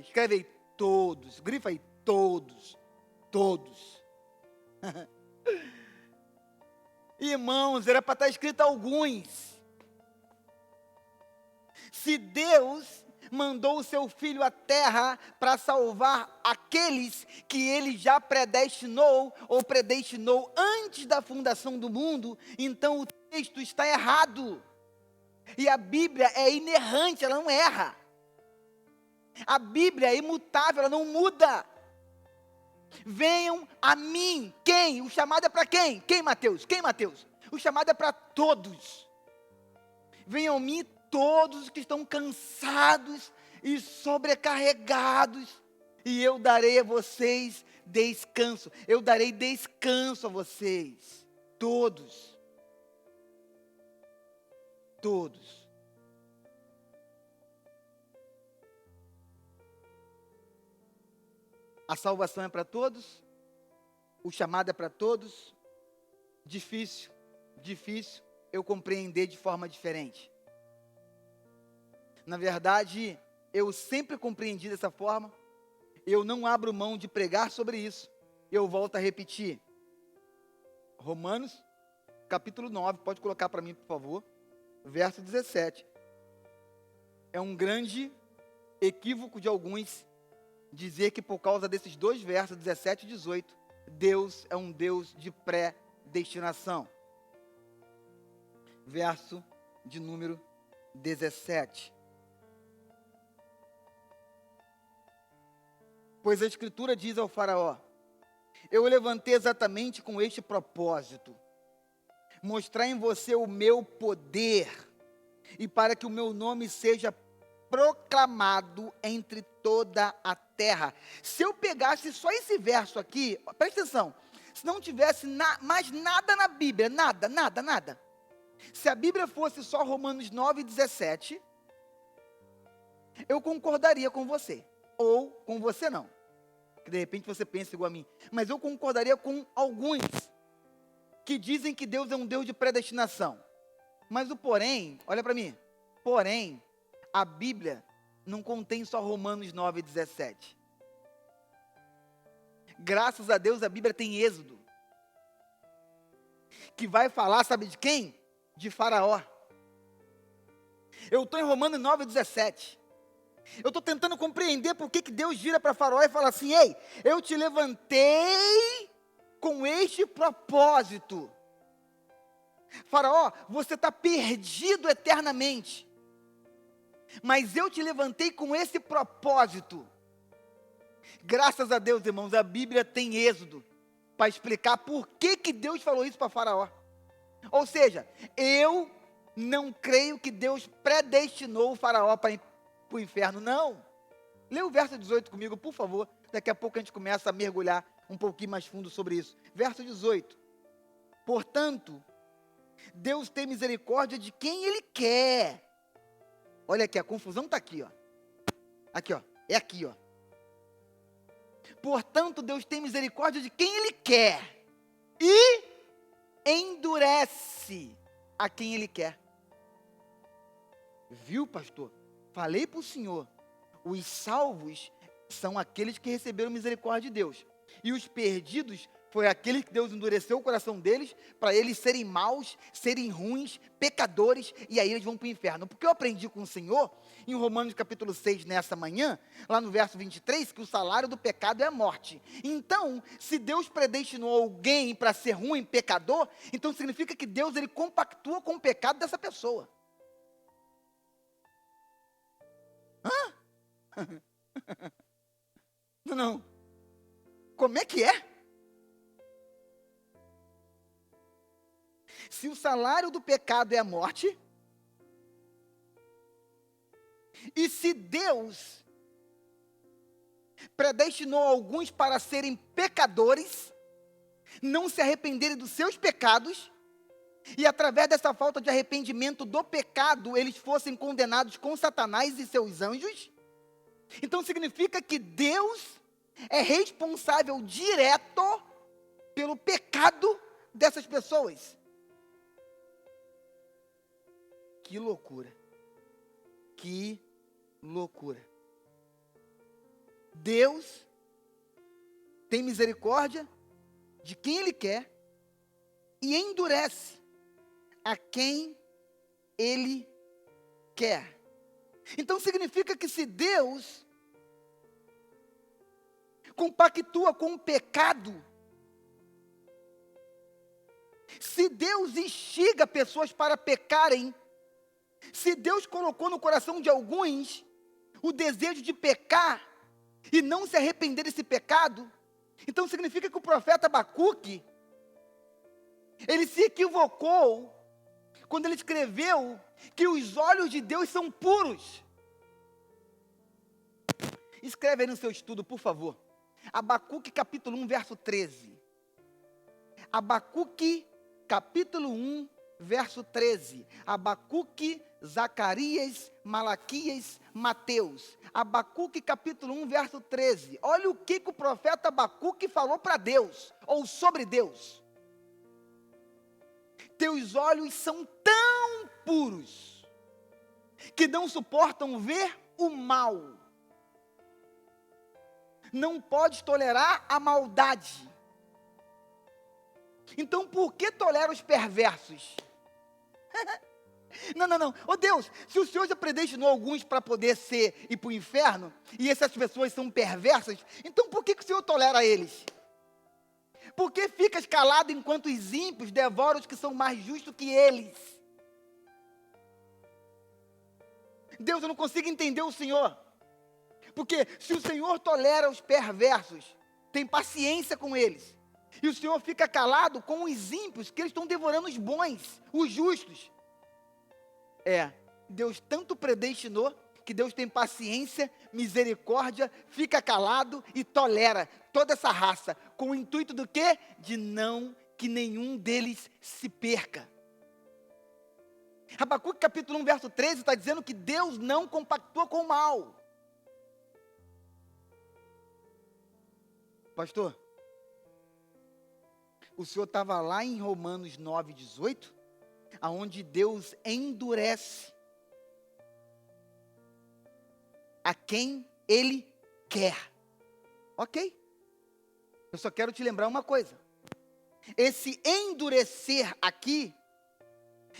Escreve aí, todos. Grifa aí, todos. Irmãos, era para estar escrito alguns. Se Deus mandou o seu Filho à terra para salvar aqueles que Ele já predestinou antes da fundação do mundo, então o texto está errado. E a Bíblia é inerrante, ela não erra. A Bíblia é imutável, ela não muda. Venham a mim. Quem? O chamado é para quem? Quem, Mateus? O chamado é para todos. Venham a mim todos os que estão cansados e sobrecarregados, e eu darei a vocês descanso. Eu darei descanso a vocês. Todos. A salvação é para todos. O chamado é para todos. Difícil. eu compreender de forma diferente. Na verdade, eu sempre compreendi dessa forma. Eu não abro mão de pregar sobre isso. Eu volto a repetir. Romanos, capítulo 9, pode colocar para mim, por favor, verso 17. É um grande equívoco de alguns dizer que por causa desses dois versos, 17 e 18, Deus é um Deus de predestinação. Verso de número 17. Pois a Escritura diz ao faraó: eu o levantei exatamente com este propósito, mostrar em você o meu poder, e para que o meu nome seja proclamado entre toda a terra. Se eu pegasse só esse verso aqui, presta atenção, se não tivesse mais nada na Bíblia, nada. Se a Bíblia fosse só Romanos 9, 17, eu concordaria com você, ou com você não, que de repente você pensa igual a mim, mas eu concordaria com alguns que dizem que Deus é um Deus de predestinação. Mas o porém, olha para mim, porém, a Bíblia não contém só Romanos 9, 17. Graças a Deus a Bíblia tem Êxodo, que vai falar, sabe de quem? De Faraó. Eu estou em Romanos 9, 17. Eu estou tentando compreender por que Deus vira para Faraó e fala assim: ei, eu te levantei com este propósito. Faraó, você está perdido eternamente, mas eu te levantei com esse propósito. Graças a Deus, irmãos, a Bíblia tem Êxodo para explicar por que Deus falou isso para Faraó. Ou seja, eu não creio que Deus predestinou o Faraó para o inferno, não. Lê o verso 18 comigo, por favor. Daqui a pouco a gente começa a mergulhar um pouquinho mais fundo sobre isso. Verso 18. Portanto, Deus tem misericórdia de quem Ele quer. Olha aqui, a confusão está aqui, ó. Aqui, ó. É aqui, ó. Portanto, Deus tem misericórdia de quem Ele quer e endurece a quem Ele quer. Viu, pastor? Falei para o senhor, os salvos são aqueles que receberam misericórdia de Deus, e os perdidos foi aqueles que Deus endureceu o coração deles, para eles serem maus, serem ruins, pecadores, e aí eles vão para o inferno. Porque eu aprendi com o Senhor, em Romanos capítulo 6, nessa manhã, lá no verso 23, que o salário do pecado é a morte. Então, se Deus predestinou alguém para ser ruim, pecador, então significa que Deus, ele compactua com o pecado dessa pessoa. Não. Como é que é? Se o salário do pecado é a morte, e se Deus predestinou alguns para serem pecadores, não se arrependerem dos seus pecados, e através dessa falta de arrependimento do pecado, eles fossem condenados com Satanás e seus anjos, então significa que Deus é responsável direto pelo pecado dessas pessoas. Que loucura. Que loucura. Deus tem misericórdia de quem Ele quer e endurece a quem Ele quer. Então significa que se Deus compactua com o pecado, se Deus instiga pessoas para pecarem, se Deus colocou no coração de alguns o desejo de pecar e não se arrepender desse pecado, então significa que o profeta Abacuque, ele se equivocou quando ele escreveu que os olhos de Deus são puros. Escreve aí no seu estudo, por favor. Abacuque capítulo 1, verso 13. Abacuque capítulo 1, verso 13. Abacuque, Zacarias, Malaquias, Mateus. Abacuque capítulo 1, verso 13. Olha o que o profeta Abacuque falou para Deus, ou sobre Deus. Seus olhos são tão puros que não suportam ver o mal. Não pode tolerar a maldade. Então por que tolera os perversos? Não. Ô Deus, se o Senhor já predestinou alguns para poder ir para o inferno, e essas pessoas são perversas, então por que o Senhor tolera eles? Por que ficas calado enquanto os ímpios devoram os que são mais justos que eles? Deus, eu não consigo entender o Senhor. Porque se o Senhor tolera os perversos, tem paciência com eles, e o Senhor fica calado com os ímpios, que eles estão devorando os bons, os justos. Deus tanto predestinou, que Deus tem paciência, misericórdia, fica calado e tolera toda essa raça, com o intuito do quê? De não que nenhum deles se perca. Abacuque capítulo 1, verso 13, está dizendo que Deus não compactua com o mal. Pastor, o senhor estava lá em Romanos 9, 18, aonde Deus endurece a quem Ele quer. Ok? Eu só quero te lembrar uma coisa. Esse endurecer aqui,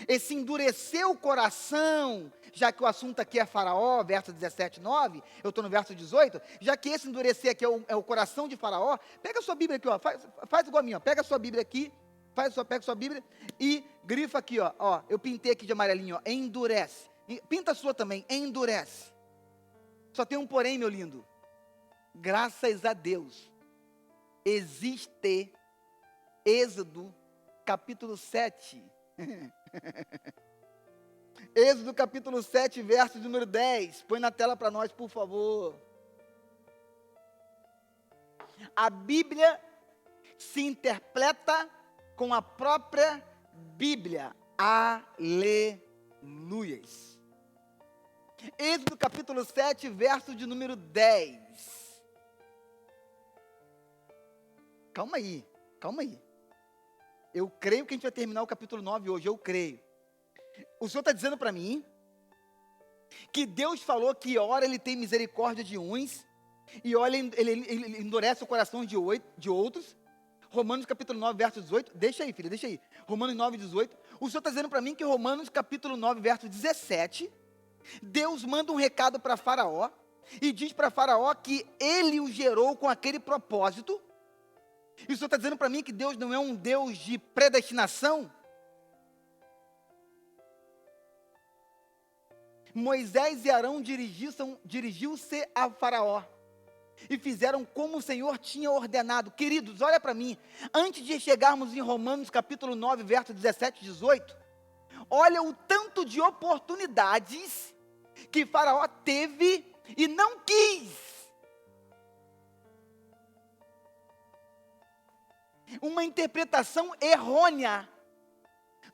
esse endurecer o coração, já que o assunto aqui é Faraó, verso 17, 9, eu estou no verso 18, já que esse endurecer aqui é o coração de Faraó, pega a sua Bíblia aqui, ó, faz igual a mim, ó, pega a sua Bíblia aqui, pega a sua Bíblia e grifa aqui, ó, eu pintei aqui de amarelinho, ó, endurece, pinta a sua também, endurece. Só tem um porém, meu lindo, graças a Deus, existe Êxodo capítulo 7, Êxodo capítulo 7, verso número 10. Põe na tela para nós, por favor. A Bíblia se interpreta com a própria Bíblia. Aleluias. Êxodo capítulo 7, verso de número 10. Calma aí. Eu creio que a gente vai terminar o capítulo 9 hoje, eu creio. O Senhor está dizendo para mim que Deus falou que ora Ele tem misericórdia de uns e ora Ele endurece o coração de outros. Romanos capítulo 9, verso 18. Deixa aí, filha, deixa aí. Romanos 9, 18. O Senhor está dizendo para mim que Romanos capítulo 9, verso 17, Deus manda um recado para Faraó e diz para Faraó que Ele o gerou com aquele propósito. E o Senhor está dizendo para mim que Deus não é um Deus de predestinação? Moisés e Arão dirigiu-se a Faraó e fizeram como o Senhor tinha ordenado. Queridos, olha para mim, antes de chegarmos em Romanos capítulo 9, verso 17 e 18, olha o tanto de oportunidades que Faraó teve e não quis. Uma interpretação errônea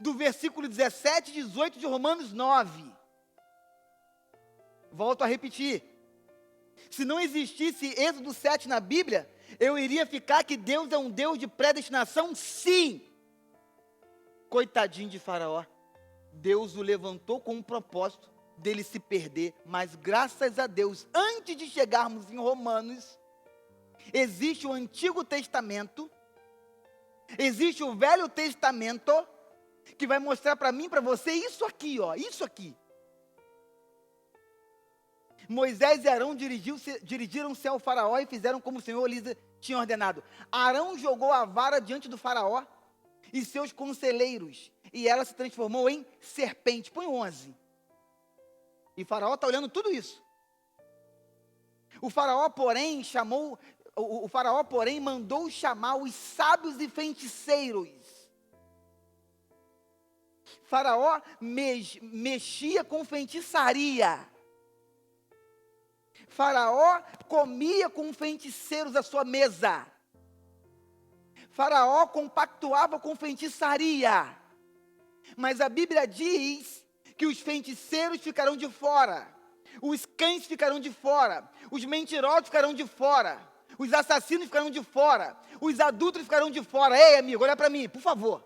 do versículo 17 e 18 de Romanos 9. Volto a repetir. Se não existisse Êxodo 7 na Bíblia, eu iria ficar que Deus é um Deus de predestinação, sim. Coitadinho de Faraó. Deus o levantou com um propósito dele se perder, mas graças a Deus, antes de chegarmos em Romanos, existe o Antigo Testamento, existe o Velho Testamento, que vai mostrar para mim e para você isso aqui, ó, isso aqui. Moisés e Arão dirigiram-se ao Faraó e fizeram como o Senhor lhes tinha ordenado. Arão jogou a vara diante do Faraó e seus conselheiros, e ela se transformou em serpente. Põe 11. E Faraó está olhando tudo isso. O Faraó, porém, mandou chamar os sábios e feiticeiros. Faraó mexia com feitiçaria. Faraó comia com feiticeiros à sua mesa. Faraó compactuava com feitiçaria. Mas a Bíblia diz que os feiticeiros ficarão de fora. Os cães ficarão de fora. Os mentirosos ficarão de fora. Os assassinos ficarão de fora. Os adúlteros ficarão de fora. Ei, amigo, olha para mim, por favor.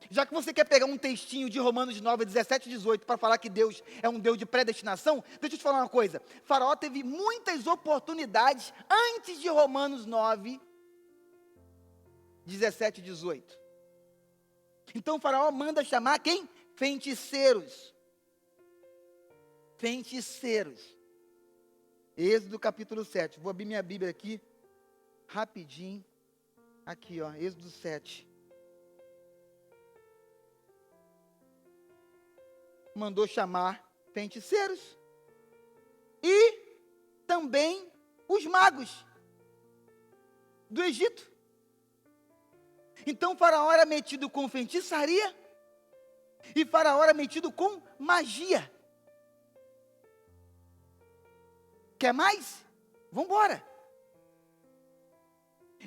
Já que você quer pegar um textinho de Romanos 9, 17 e 18 para falar que Deus é um Deus de predestinação, deixa eu te falar uma coisa. Faraó teve muitas oportunidades antes de Romanos 9, 17 e 18. Então Faraó manda chamar quem? Feiticeiros. Feiticeiros. Êxodo capítulo 7. Vou abrir minha Bíblia aqui, rapidinho. Aqui, ó, Êxodo 7. Mandou chamar feiticeiros e também os magos do Egito. Então Faraó era metido com feitiçaria e Faraó era metido com magia. Quer mais? Vamos embora.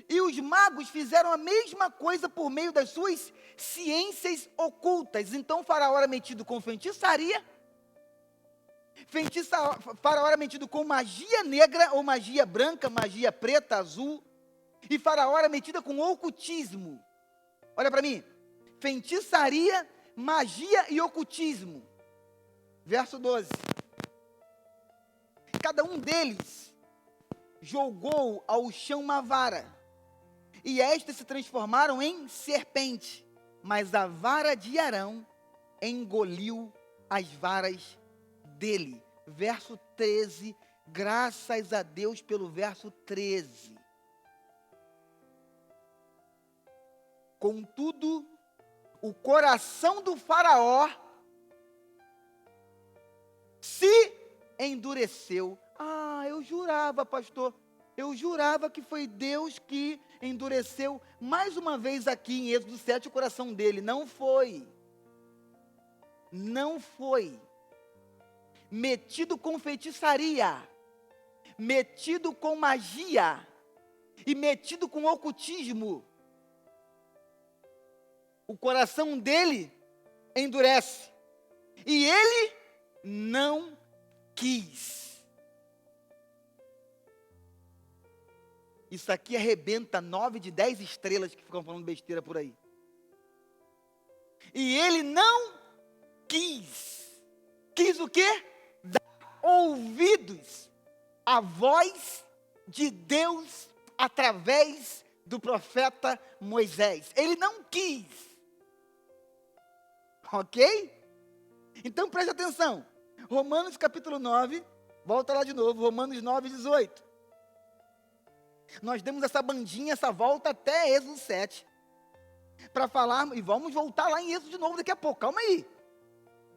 E os magos fizeram a mesma coisa por meio das suas ciências ocultas. Então Faraó era metido com feitiçaria. Faraó era metido com magia negra ou magia branca, magia preta, azul. E Faraó era metido com ocultismo. Olha para mim. Feitiçaria, magia e ocultismo. Verso 12. Cada um deles jogou ao chão uma vara. E estas se transformaram em serpente. Mas a vara de Arão engoliu as varas dele. Verso 13. Graças a Deus pelo verso 13. Contudo, o coração do Faraó se endureceu. Ah, eu jurava, pastor. Eu jurava que foi Deus que endureceu mais uma vez aqui em Êxodo 7 o coração dele. Não foi. Não foi. Metido com feitiçaria, metido com magia e metido com ocultismo. O coração dele endurece. E ele não quis. Isso aqui arrebenta 9 de 10 estrelas que ficam falando besteira por aí. E ele não quis. Quis o quê? Dar ouvidos à voz de Deus através do profeta Moisés. Ele não quis. Ok? Então preste atenção. Romanos capítulo 9. Volta lá de novo. Romanos 9, 18. Nós demos essa bandinha, essa volta até Êxodo 7. Para falar, e vamos voltar lá em Êxodo de novo daqui a pouco. Calma aí.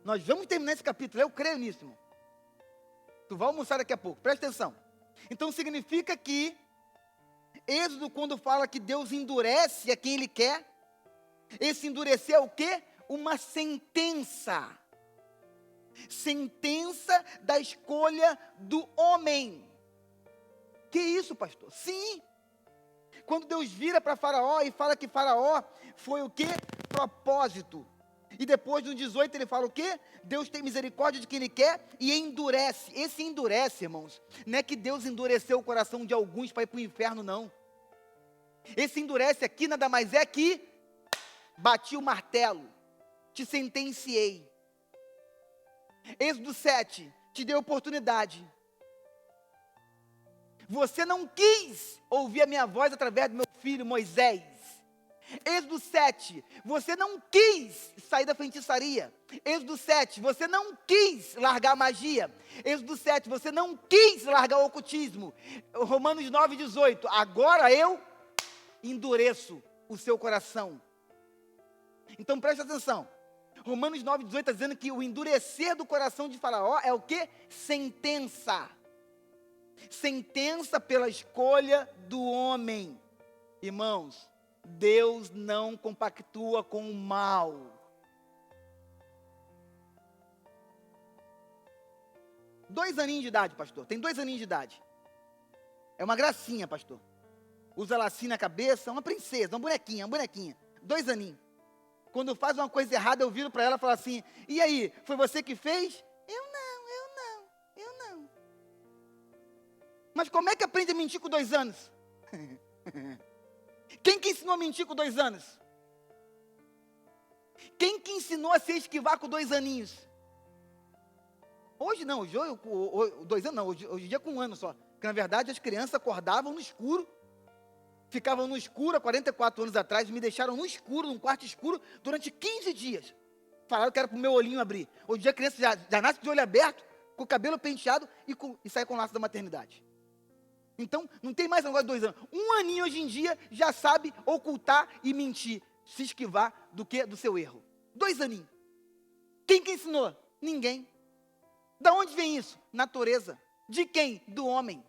Nós vamos terminar esse capítulo, eu creio nisso, irmão. Tu vai almoçar daqui a pouco, presta atenção. Então significa que Êxodo, quando fala que Deus endurece a quem Ele quer, esse endurecer é o quê? Uma sentença. Sentença da escolha do homem. Que isso, pastor? Sim. Quando Deus vira para Faraó e fala que Faraó foi o quê? Propósito. E depois no 18 ele fala o quê? Deus tem misericórdia de quem Ele quer e endurece. Esse endurece, irmãos, não é que Deus endureceu o coração de alguns para ir para o inferno, não. Esse endurece aqui nada mais é que bati o martelo, te sentenciei. Êxodo 7, te deu oportunidade. Você não quis ouvir a minha voz através do meu filho Moisés. Êxodo 7, você não quis sair da feitiçaria. Êxodo 7, você não quis largar a magia. Êxodo 7, você não quis largar o ocultismo. Romanos 9, 18, agora eu endureço o seu coração. Então preste atenção. Romanos 9, 18 está dizendo que o endurecer do coração de Faraó é o quê? Sentença. Sentença pela escolha do homem. Irmãos, Deus não compactua com o mal. Dois aninhos de idade, pastor. Tem 2 aninhos de idade. É uma gracinha, pastor. Usa lacinho na cabeça, uma princesa, uma bonequinha. 2 aninhos. Quando faz uma coisa errada, eu viro para ela e falo assim, e aí, foi você que fez? Eu não. Mas como é que aprende a mentir com 2 anos? Quem que ensinou a mentir com 2 anos? Quem que ensinou a se esquivar com 2 aninhos? Hoje não, hoje 2 anos não, hoje em dia com 1 ano só. Porque na verdade as crianças acordavam no escuro, ficavam no escuro há 44 anos atrás, me deixaram no escuro, num quarto escuro, durante 15 dias. Falaram que era para o meu olhinho abrir. Hoje em dia a criança já nasce de olho aberto, com o cabelo penteado e sai com o laço da maternidade. Então, não tem mais negócio de 2 anos. 1 aninho hoje em dia já sabe ocultar e mentir, se esquivar do seu erro. 2 aninhos. Quem que ensinou? Ninguém. Da onde vem isso? Natureza. De quem? Do homem.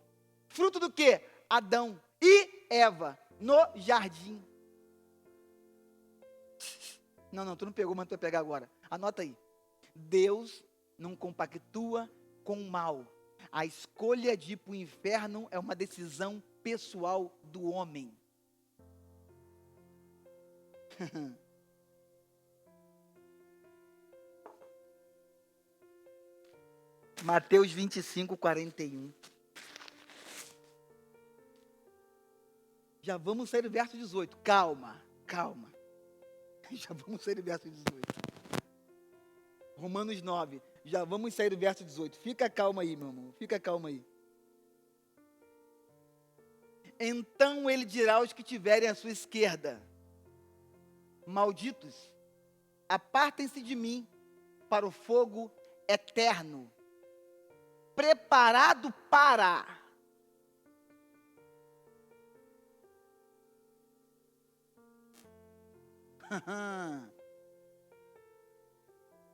Fruto do quê? Adão e Eva, no jardim. Não, tu não pegou, mas tu vai pegar agora. Anota aí. Deus não compactua com o mal. A escolha de ir para o inferno é uma decisão pessoal do homem. Mateus 25, 41. Já vamos sair do verso 18. Calma. Já vamos sair do verso 18. Romanos 9. Já vamos sair do verso 18. Fica calma aí, meu irmão. Fica calma aí. Então ele dirá aos que tiverem à sua esquerda: malditos, apartem-se de mim para o fogo eterno, preparado para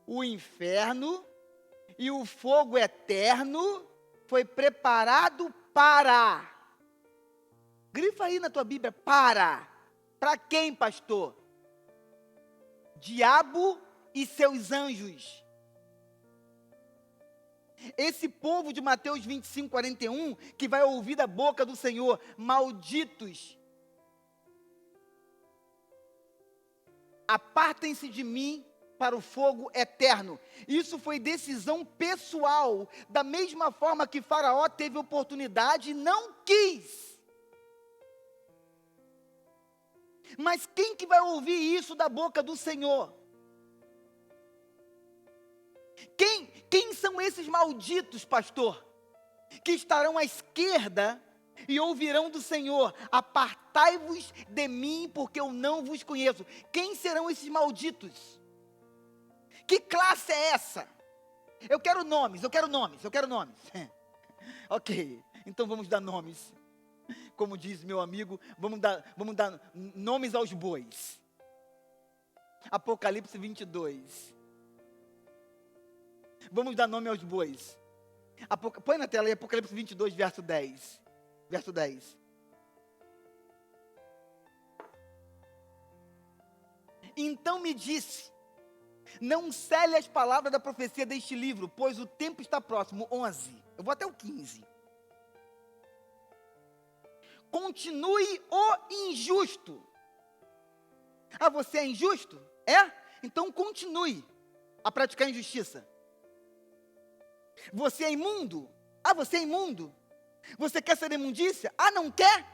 o inferno, e o fogo eterno foi preparado para. Grifa aí na tua Bíblia, para. Para quem, pastor? Diabo e seus anjos. Esse povo de Mateus 25, 41, que vai ouvir da boca do Senhor: malditos, apartem-se de mim para o fogo eterno. Isso foi decisão pessoal, da mesma forma que Faraó teve oportunidade e não quis. Mas quem que vai ouvir isso da boca do Senhor? Quem são esses malditos, pastor? Que estarão à esquerda e ouvirão do Senhor: apartai-vos de mim, porque eu não vos conheço. Quem serão esses malditos? Que classe é essa? Eu quero nomes. Ok, então vamos dar nomes. Como diz meu amigo, vamos dar nomes aos bois. Apocalipse 22. Vamos dar nome aos bois. Põe na tela aí, Apocalipse 22, verso 10. Verso 10. Então me disse: não cele as palavras da profecia deste livro, pois o tempo está próximo. 11. Eu vou até o 15. Continue o injusto. Ah, você é injusto? É? Então continue a praticar injustiça. Você é imundo? Ah, você é imundo. Você quer ser imundícia? Ah, não quer?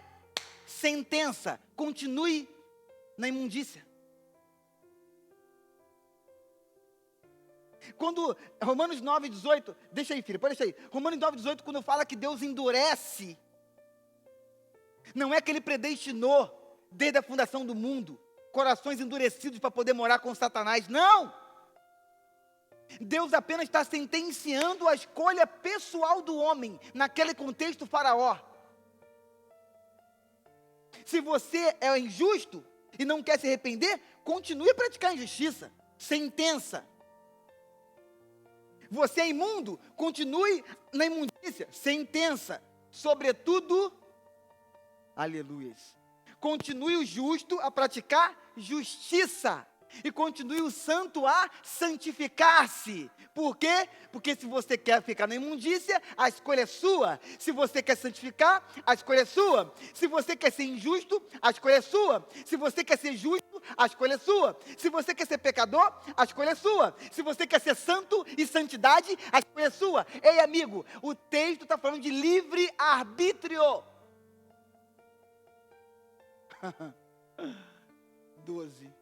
Sentença. Continue na imundícia. Quando Romanos 9, 18, deixa aí, filho, pode deixar aí. Romanos 9, 18, quando fala que Deus endurece, não é que Ele predestinou, desde a fundação do mundo, corações endurecidos para poder morar com Satanás. Não! Deus apenas está sentenciando a escolha pessoal do homem, naquele contexto Faraó. Se você é injusto e não quer se arrepender, continue a praticar injustiça. Sentença. Você é imundo, continue na imundícia. Sentença. Sobretudo, aleluias, continue o justo a praticar justiça. E continue o santo a santificar-se. Por quê? Porque se você quer ficar na imundícia, a escolha é sua. Se você quer santificar, a escolha é sua. Se você quer ser injusto, a escolha é sua. Se você quer ser justo, a escolha é sua. Se você quer ser pecador, a escolha é sua. Se você quer ser santo e santidade, a escolha é sua. Ei, amigo, o texto está falando de livre-arbítrio. 12.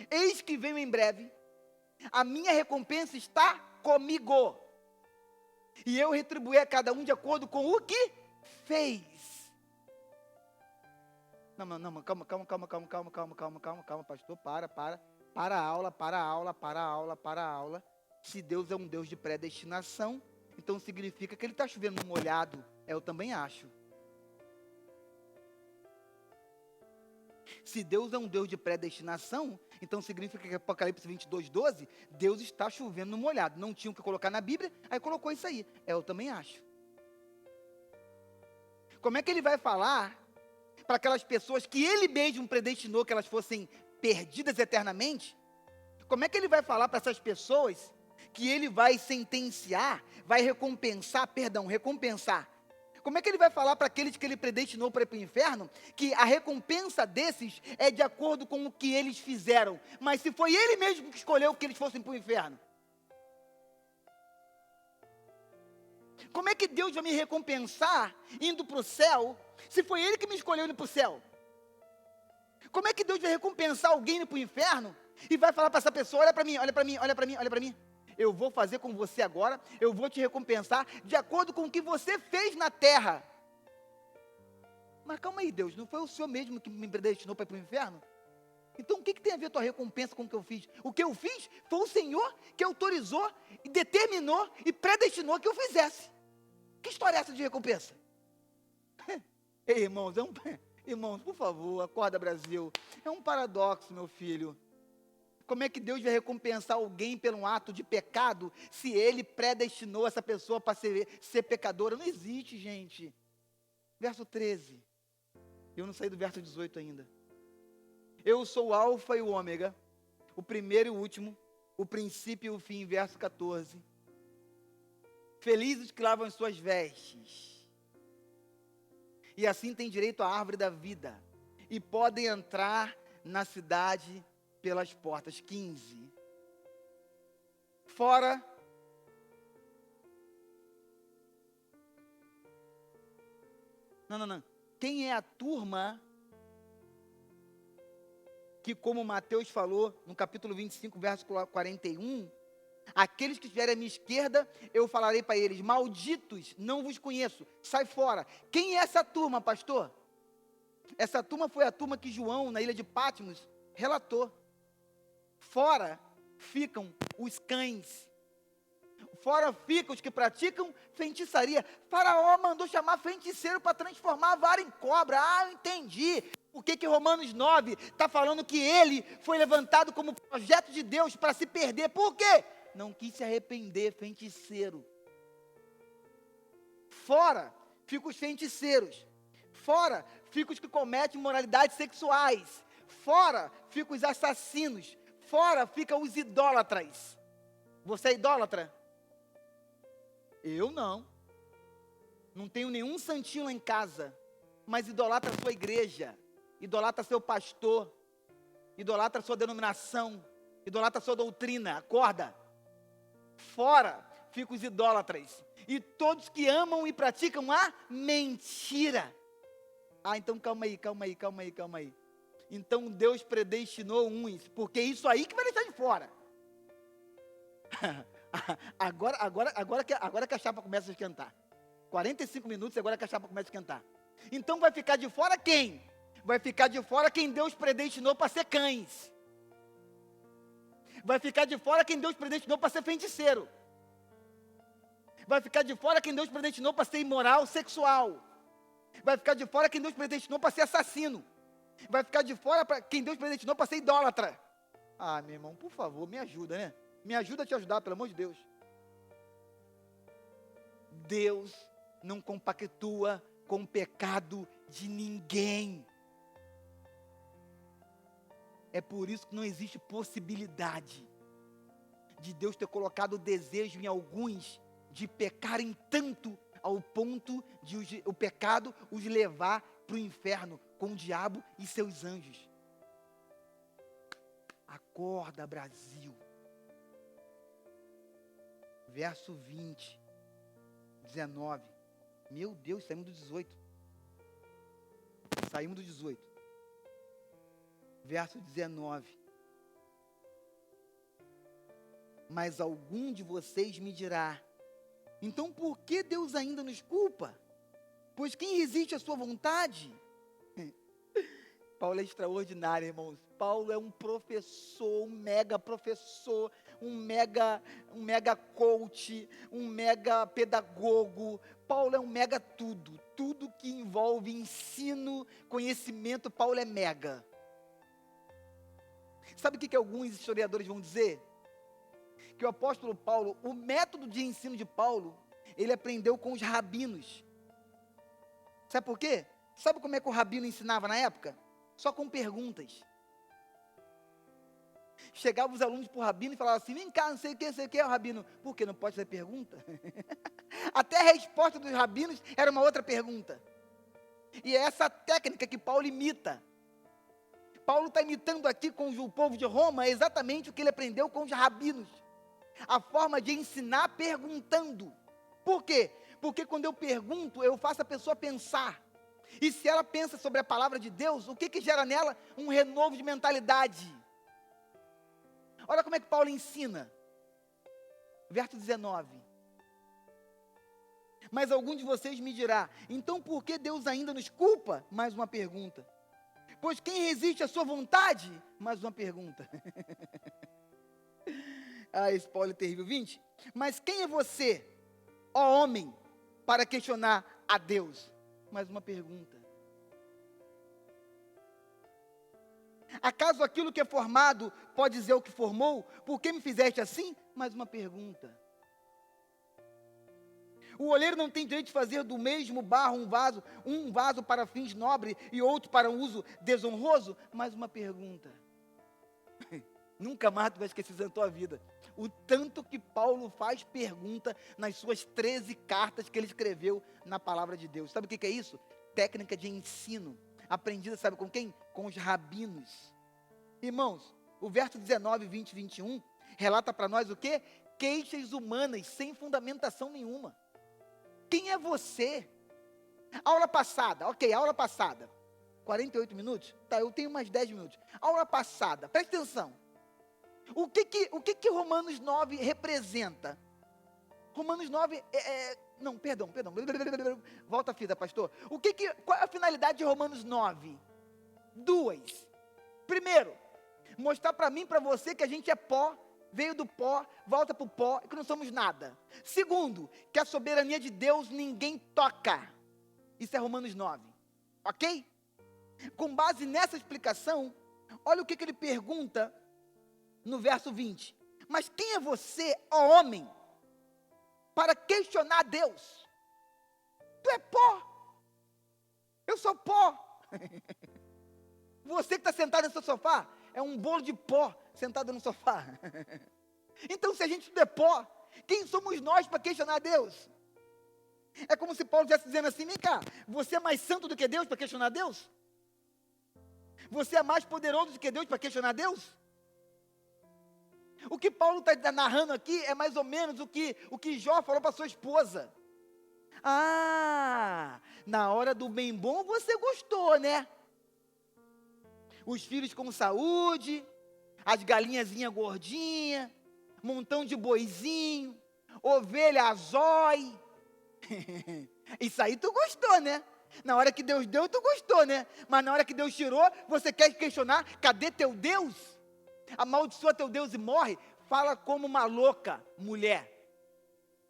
Eis que venho em breve, a minha recompensa está comigo, e eu retribuir a cada um de acordo com o que fez. Não, calma, pastor, para a aula. Se Deus é um Deus de predestinação, então significa que Ele está chovendo no molhado. Eu também acho. Se Deus é um Deus de predestinação, então significa que Apocalipse 22:12, Deus está chovendo no molhado. Não tinha o que colocar na Bíblia, aí colocou isso aí. Eu também acho. Como é que Ele vai falar para aquelas pessoas que Ele mesmo predestinou que elas fossem perdidas eternamente? Como é que Ele vai falar para essas pessoas que Ele vai sentenciar, vai recompensar? Como é que Ele vai falar para aqueles que Ele predestinou para ir para o inferno, que a recompensa desses é de acordo com o que eles fizeram? Mas se foi Ele mesmo que escolheu que eles fossem para o inferno, como é que Deus vai me recompensar indo para o céu, se foi Ele que me escolheu indo para o céu? Como é que Deus vai recompensar alguém indo para o inferno e vai falar para essa pessoa: olha para mim, eu vou fazer com você agora, eu vou te recompensar de acordo com o que você fez na terra. Mas calma aí, Deus, não foi o Senhor mesmo que me predestinou para ir para o inferno? Então o que tem a ver a tua recompensa com o que eu fiz? O que eu fiz foi o Senhor que autorizou, e determinou e predestinou que eu fizesse. Que história é essa de recompensa? Ei, irmãos, irmãos, por favor, acorda, Brasil. É um paradoxo, meu filho. Como é que Deus vai recompensar alguém pelo um ato de pecado, se Ele predestinou essa pessoa para ser pecadora? Não existe, gente. Verso 13. Eu não saí do verso 18 ainda. Eu sou o alfa e o ômega, o primeiro e o último, o princípio e o fim. Verso 14. Felizes que lavam as suas vestes, e assim têm direito à árvore da vida, e podem entrar na cidade pelas portas. 15. Fora Não. Quem é a turma que, como Mateus falou no capítulo 25, verso 41, aqueles que estiverem à minha esquerda, eu falarei para eles: malditos, não vos conheço, sai fora. Quem é essa turma, pastor? Essa turma foi a turma que João, na ilha de Patmos, relatou. Fora ficam os cães. Fora ficam os que praticam feitiçaria. Faraó mandou chamar feiticeiro para transformar a vara em cobra. Ah, eu entendi. Por que Romanos 9 está falando que ele foi levantado como projeto de Deus para se perder? Por quê? Não quis se arrepender, feiticeiro. Fora ficam os feiticeiros. Fora ficam os que cometem imoralidades sexuais. Fora ficam os assassinos. Fora ficam os idólatras. Você é idólatra? Eu não. Não tenho nenhum santinho lá em casa. Mas idolatra a sua igreja. Idolatra seu pastor. Idolatra a sua denominação. Idolatra a sua doutrina. Acorda. Fora ficam os idólatras. E todos que amam e praticam a mentira. Ah, então calma aí. Então Deus predestinou uns, porque é isso aí que vai deixar de fora. Agora que a chapa começa a esquentar. 45 minutos, agora que a chapa começa a esquentar. Então vai ficar de fora quem? Vai ficar de fora quem Deus predestinou para ser cães. Vai ficar de fora quem Deus predestinou para ser feiticeiro. Vai ficar de fora quem Deus predestinou para ser imoral, sexual. Vai ficar de fora quem Deus predestinou para ser assassino. Vai ficar de fora quem Deus predestinou para ser idólatra. Ah, meu irmão, por favor, me ajuda, né? Me ajuda a te ajudar, pelo amor de Deus. Deus não compactua com o pecado de ninguém. É por isso que não existe possibilidade de Deus ter colocado o desejo em alguns de pecarem tanto ao ponto de o pecado os levar para o inferno com o diabo e seus anjos. Acorda, Brasil. Verso 20, 19. Meu Deus, saímos do 18. Verso 19. Mas algum de vocês me dirá: então por que Deus ainda nos culpa? Pois quem resiste à sua vontade? Paulo é extraordinário, irmãos. Paulo é um professor, um mega professor, um mega coach, um mega pedagogo. Paulo é um mega tudo. Tudo que envolve ensino, conhecimento, Paulo é mega. Sabe o que alguns historiadores vão dizer? Que o apóstolo Paulo, o método de ensino de Paulo, ele aprendeu com os rabinos. Sabe por quê? Sabe como é que o rabino ensinava na época? Só com perguntas. Chegavam os alunos para o rabino e falavam assim: vem cá, não sei o que, o rabino. Por quê? Não pode fazer pergunta? Até a resposta dos rabinos era uma outra pergunta. E é essa técnica que Paulo imita. Paulo está imitando aqui com o povo de Roma exatamente o que ele aprendeu com os rabinos. A forma de ensinar perguntando. Por quê? Porque quando eu pergunto, eu faço a pessoa pensar. E se ela pensa sobre a palavra de Deus, o que gera nela? Um renovo de mentalidade. Olha como é que Paulo ensina. Verso 19. Mas algum de vocês me dirá: então por que Deus ainda nos culpa? Mais uma pergunta. Pois quem resiste à sua vontade? Mais uma pergunta. Esse Paulo é terrível. 20. Mas quem é você, ó homem, para questionar a Deus? Mais uma pergunta. Acaso aquilo que é formado pode dizer o que formou? Por que me fizeste assim? Mais uma pergunta. O oleiro não tem direito de fazer do mesmo barro um vaso para fins nobres e outro para um uso desonroso? Mais uma pergunta. Nunca mais tu vai esquecer isso na tua vida. O tanto que Paulo faz pergunta nas suas 13 cartas que ele escreveu na palavra de Deus. Sabe o que é isso? Técnica de ensino. Aprendida, sabe com quem? Com os rabinos. Irmãos, o verso 19, 20 e 21 relata para nós o quê? Queixas humanas sem fundamentação nenhuma. Quem é você? Aula passada, aula passada. 48 minutos? Tá, eu tenho mais 10 minutos. Aula passada, presta atenção. O que Romanos 9 representa? Romanos 9 não, perdão. Volta a fita, pastor. Qual é a finalidade de Romanos 9? 2. Primeiro, mostrar para mim e para você que a gente é pó, veio do pó, volta para o pó e que não somos nada. Segundo, que a soberania de Deus ninguém toca. Isso é Romanos 9. Ok? Com base nessa explicação, olha o que ele pergunta no verso 20. Mas quem é você, ó homem, para questionar Deus? Tu é pó. Eu sou pó. Você que está sentado no seu sofá é um bolo de pó sentado no sofá. Então, se a gente tudo é pó, quem somos nós para questionar Deus? É como se Paulo estivesse dizendo assim: vem cá, você é mais santo do que Deus para questionar Deus? Você é mais poderoso do que Deus para questionar Deus? O que Paulo está narrando aqui é mais ou menos o que Jó falou para sua esposa. Na hora do bem bom você gostou, né? Os filhos com saúde, as galinhazinhas gordinhas, montão de boizinho, ovelha azói. Isso aí tu gostou, né? Na hora que Deus deu, tu gostou, né? Mas na hora que Deus tirou, você quer questionar: cadê teu Deus? Amaldiçoa teu Deus e morre. Fala como uma louca mulher.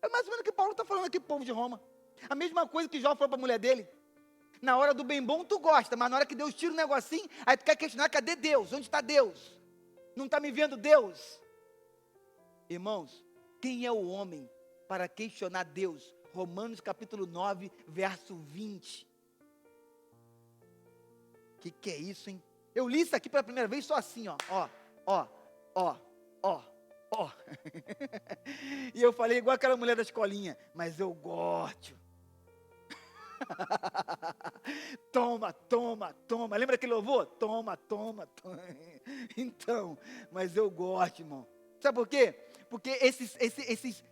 É mais ou menos o que Paulo está falando aqui pro povo de Roma. A mesma coisa que Jó falou para a mulher dele. Na hora do bem bom tu gosta, mas na hora que Deus tira um negocinho, aí tu quer questionar: cadê Deus? Onde está Deus? Não está me vendo Deus? Irmãos, quem é o homem para questionar Deus? Romanos capítulo 9, verso 20. Que é isso, hein? Eu li isso aqui pela primeira vez só assim, ó. E eu falei igual aquela mulher da escolinha: mas eu gosto. Toma. Lembra aquele louvor? Toma. Então, mas eu gosto, irmão. Sabe por quê? Porque esses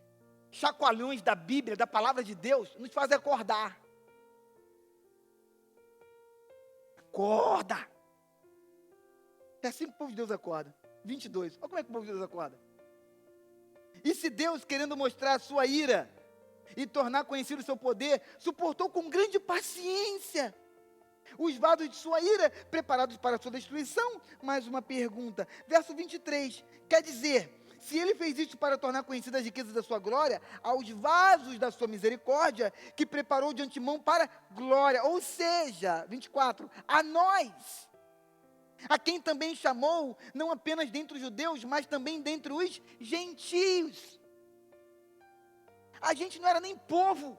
chacoalhões da Bíblia, da palavra de Deus, nos fazem acordar. Acorda! É assim que o povo de Deus acorda. 22. Olha como é que o povo de Deus acorda. E se Deus, querendo mostrar a sua ira e tornar conhecido o seu poder, suportou com grande paciência os vasos de sua ira, preparados para a sua destruição? Mais uma pergunta. Verso 23, quer dizer, se ele fez isso para tornar conhecidas as riquezas da sua glória, aos vasos da sua misericórdia, que preparou de antemão para glória, ou seja, 24, a nós, a quem também chamou, não apenas dentre os judeus, mas também dentre os gentios. A gente não era nem povo.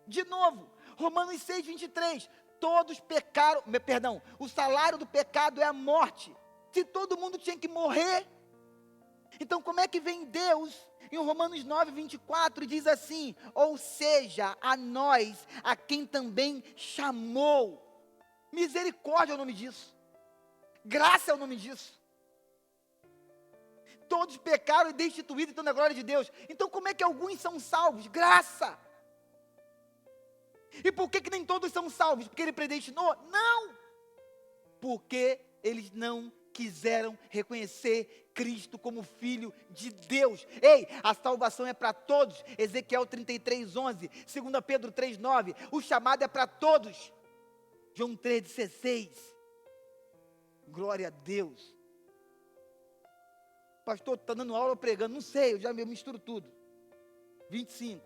De novo, Romanos 6, 23, todos pecaram, o salário do pecado é a morte. Se todo mundo tinha que morrer, então como é que vem Deus em Romanos 9, 24 e diz assim, ou seja, a nós, a quem também chamou. Misericórdia é o nome disso, graça é o nome disso. Todos pecaram e destituídos estão na glória de Deus. Então como é que alguns são salvos? Graça. E por que nem todos são salvos? Porque ele predestinou? Não! Porque eles não quiseram reconhecer Cristo como Filho de Deus. Ei, a salvação é para todos. Ezequiel 33, 11. 2 Pedro 3, 9. O chamado é para todos. João 3, 16. Glória a Deus. Pastor, está dando aula ou pregando? Não sei, eu já me misturo tudo. 25.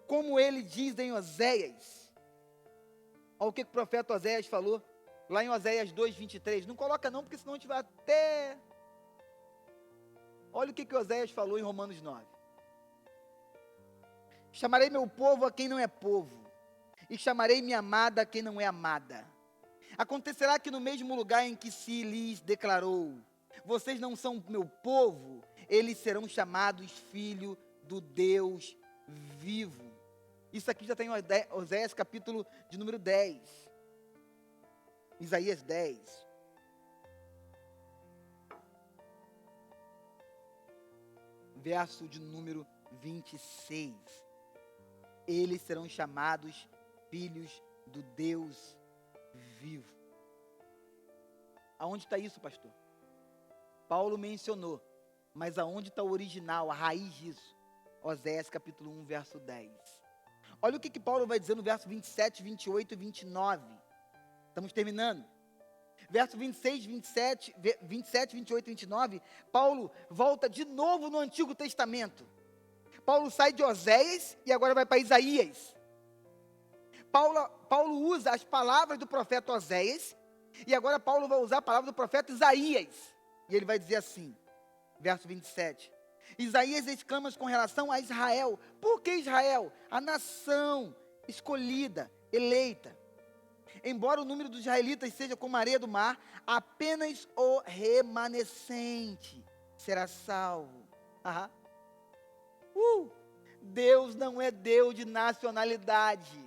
Como ele diz em Oséias. Olha o que o profeta Oséias falou. Lá em Oséias 2, 23. Não coloca não, porque senão a gente vai até... Olha o que Oséias falou em Romanos 9. Chamarei meu povo a quem não é povo, e chamarei minha amada a quem não é amada. Acontecerá que no mesmo lugar em que se lhes declarou, vocês não são meu povo, eles serão chamados filho do Deus vivo. Isso aqui já tem em Oséias capítulo de número 10. Isaías 10. Verso de número 26. Eles serão chamados filhos do Deus vivo. Aonde está isso, pastor? Paulo mencionou, mas aonde está o original, a raiz disso? Oséias capítulo 1, verso 10. Olha o que Paulo vai dizer no verso 27, 28 e 29. Estamos terminando. Verso 26, 27, 28 e 29, Paulo volta de novo no Antigo Testamento. Paulo sai de Oséias e agora vai para Isaías. Paulo usa as palavras do profeta Oséias e agora Paulo vai usar a palavra do profeta Isaías. E ele vai dizer assim, verso 27. Isaías exclama com relação a Israel. Por que Israel? A nação escolhida, eleita. Embora o número dos israelitas seja como a areia do mar, apenas o remanescente será salvo. Deus não é Deus de nacionalidade.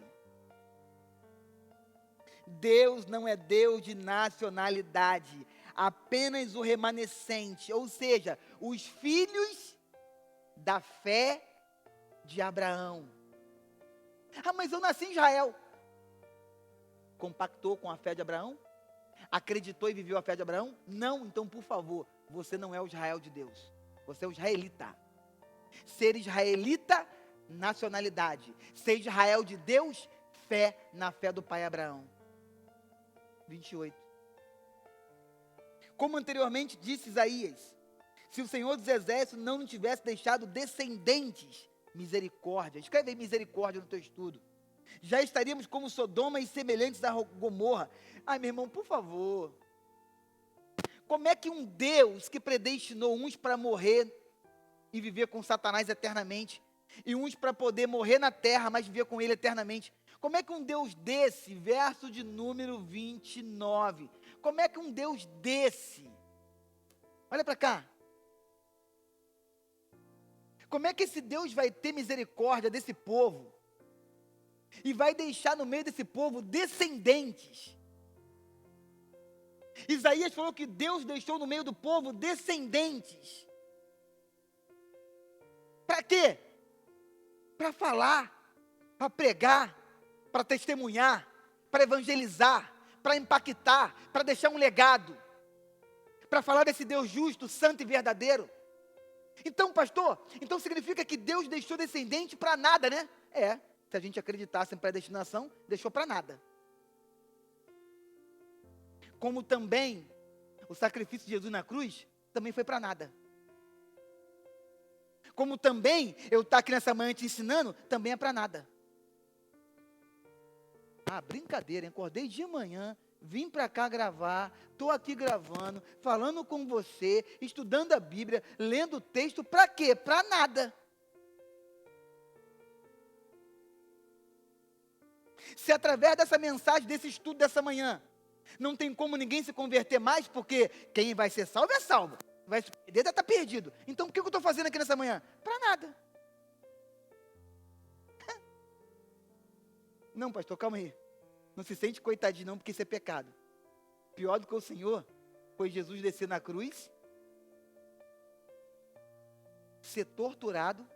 Deus não é Deus de nacionalidade. Apenas o remanescente, ou seja, os filhos da fé de Abraão. Mas eu nasci em Israel. Compactou com a fé de Abraão? Acreditou e viveu a fé de Abraão? Não, então por favor, você não é o Israel de Deus. Você é o israelita. Ser israelita, nacionalidade. Ser Israel de Deus, fé na fé do pai Abraão. 28. Como anteriormente disse Isaías, se o Senhor dos Exércitos não tivesse deixado descendentes, misericórdia, escreve aí misericórdia no teu estudo, já estaríamos como Sodoma e semelhantes a Gomorra. Meu irmão, por favor. Como é que um Deus que predestinou uns para morrer e viver com Satanás eternamente, e uns para poder morrer na terra, mas viver com ele eternamente, como é que um Deus desse, verso de número 29, como é que um Deus desse, olha para cá, como é que esse Deus vai ter misericórdia desse povo, e vai deixar no meio desse povo descendentes? Isaías falou que Deus deixou no meio do povo descendentes. Para quê? Para falar, para pregar, para testemunhar, para evangelizar, para impactar, para deixar um legado. para falar desse Deus justo, santo e verdadeiro. Então, pastor, então significa que Deus deixou descendente para nada, né? Se a gente acreditasse em predestinação, deixou para nada. Como também o sacrifício de Jesus na cruz também foi para nada. Como também eu estar aqui nessa manhã te ensinando, também é para nada. Brincadeira, hein? Acordei de manhã, vim para cá gravar, estou aqui gravando, falando com você, estudando a Bíblia, lendo o texto, para quê? Para nada. Se através dessa mensagem, desse estudo dessa manhã, não tem como ninguém se converter mais, porque quem vai ser salvo é salvo, vai se perder, está perdido. Então o que eu estou fazendo aqui nessa manhã? Para nada. Não, pastor, calma aí. Não se sente coitadinho não, porque isso é pecado. Pior do que o Senhor foi Jesus descer na cruz, ser torturado,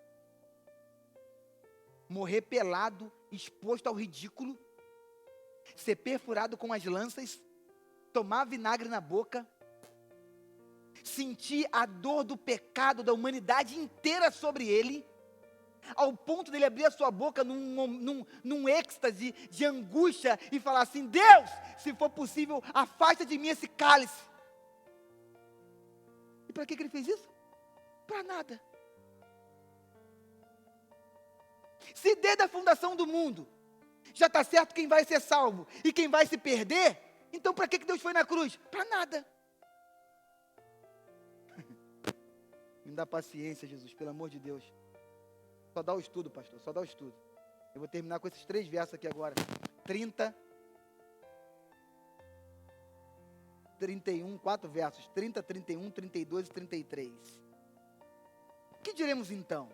morrer pelado, exposto ao ridículo, ser perfurado com as lanças, tomar vinagre na boca, sentir a dor do pecado da humanidade inteira sobre ele, ao ponto dele abrir a sua boca num êxtase de angústia e falar assim: Deus, se for possível, afasta de mim esse cálice. E para que ele fez isso? Para nada. Se desde a fundação do mundo já está certo quem vai ser salvo e quem vai se perder, então para que Deus foi na cruz? Para nada. Me dá paciência, Jesus, pelo amor de Deus. Só dá o estudo, pastor, só dá o estudo. Eu vou terminar com esses 3 versos aqui agora. 30, 31, 4 versos. 30, 31, 32 e 33. O que diremos então?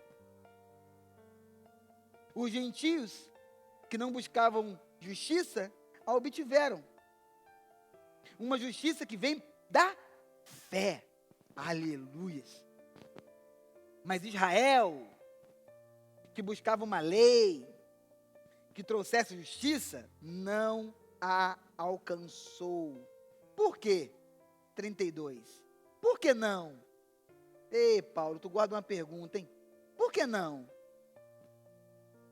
Os gentios que não buscavam justiça, a obtiveram. Uma justiça que vem da fé. Aleluias. Mas Israel, que buscava uma lei que trouxesse justiça, não a alcançou. Por quê? 32. Por que não? Ei, Paulo, tu guarda uma pergunta, hein? Por que não?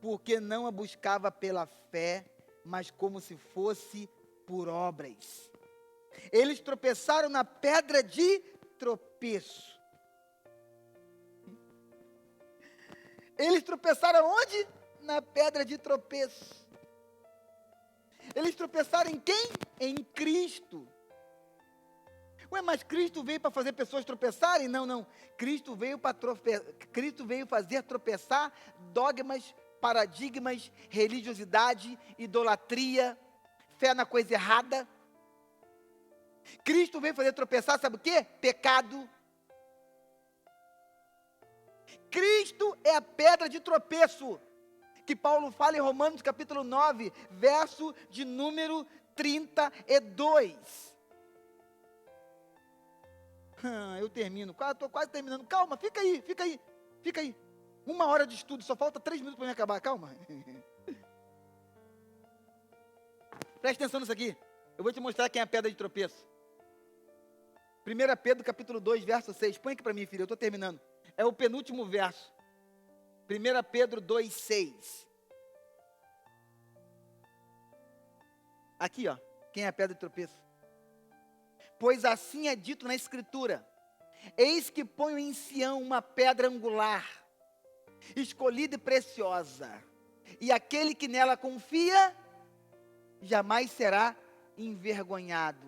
Porque não a buscava pela fé, mas como se fosse por obras. Eles tropeçaram na pedra de tropeço. Eles tropeçaram onde? Na pedra de tropeço. Eles tropeçaram em quem? Em Cristo. Ué, mas Cristo veio para fazer pessoas tropeçarem? Não, não. Cristo veio fazer tropeçar dogmas, paradigmas, religiosidade, idolatria, fé na coisa errada. Cristo veio fazer tropeçar, sabe o quê? Pecado. Cristo é a pedra de tropeço, que Paulo fala em Romanos capítulo 9, verso de número 32. Eu termino, estou quase terminando. Calma, fica aí. 1 hora de estudo, só falta 3 minutos para me acabar, calma. Presta atenção nisso aqui, eu vou te mostrar quem é a pedra de tropeço. 1 Pedro capítulo 2, verso 6, põe aqui para mim, filho, eu estou terminando. É o penúltimo verso. 1 Pedro 2, 6. Aqui, ó. Quem é a pedra de tropeço? Pois assim é dito na Escritura: eis que ponho em Sião uma pedra angular, escolhida e preciosa, e aquele que nela confia, jamais será envergonhado.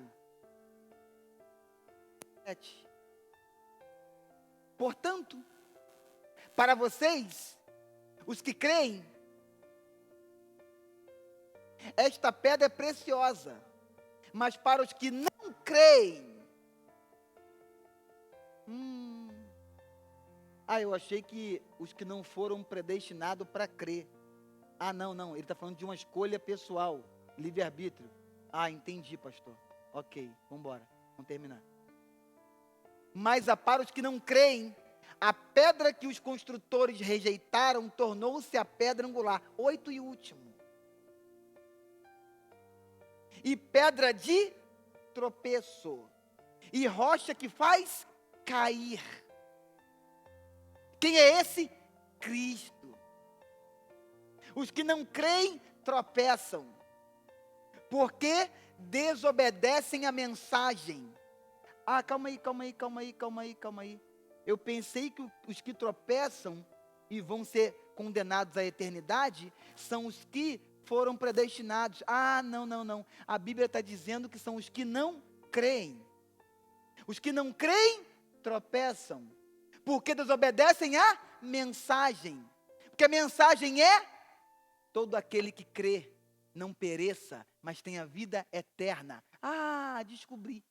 Portanto, para vocês, os que creem, esta pedra é preciosa, mas para os que não creem, eu achei que os que não foram predestinados para crer. Não, ele está falando de uma escolha pessoal, livre-arbítrio. Entendi, pastor. Ok, vamos embora, vamos terminar. Mas para os que não creem, a pedra que os construtores rejeitaram tornou-se a pedra angular. 8 e último. E pedra de tropeço. e rocha que faz cair. Quem é esse? Cristo. Os que não creem tropeçam, porque desobedecem a mensagem. Ah, calma aí. Eu pensei que os que tropeçam e vão ser condenados à eternidade são os que foram predestinados. Ah, não. A Bíblia está dizendo que são os que não creem. Os que não creem tropeçam, porque desobedecem a mensagem. Porque a mensagem é: todo aquele que crê não pereça, mas tenha vida eterna. Ah, descobri.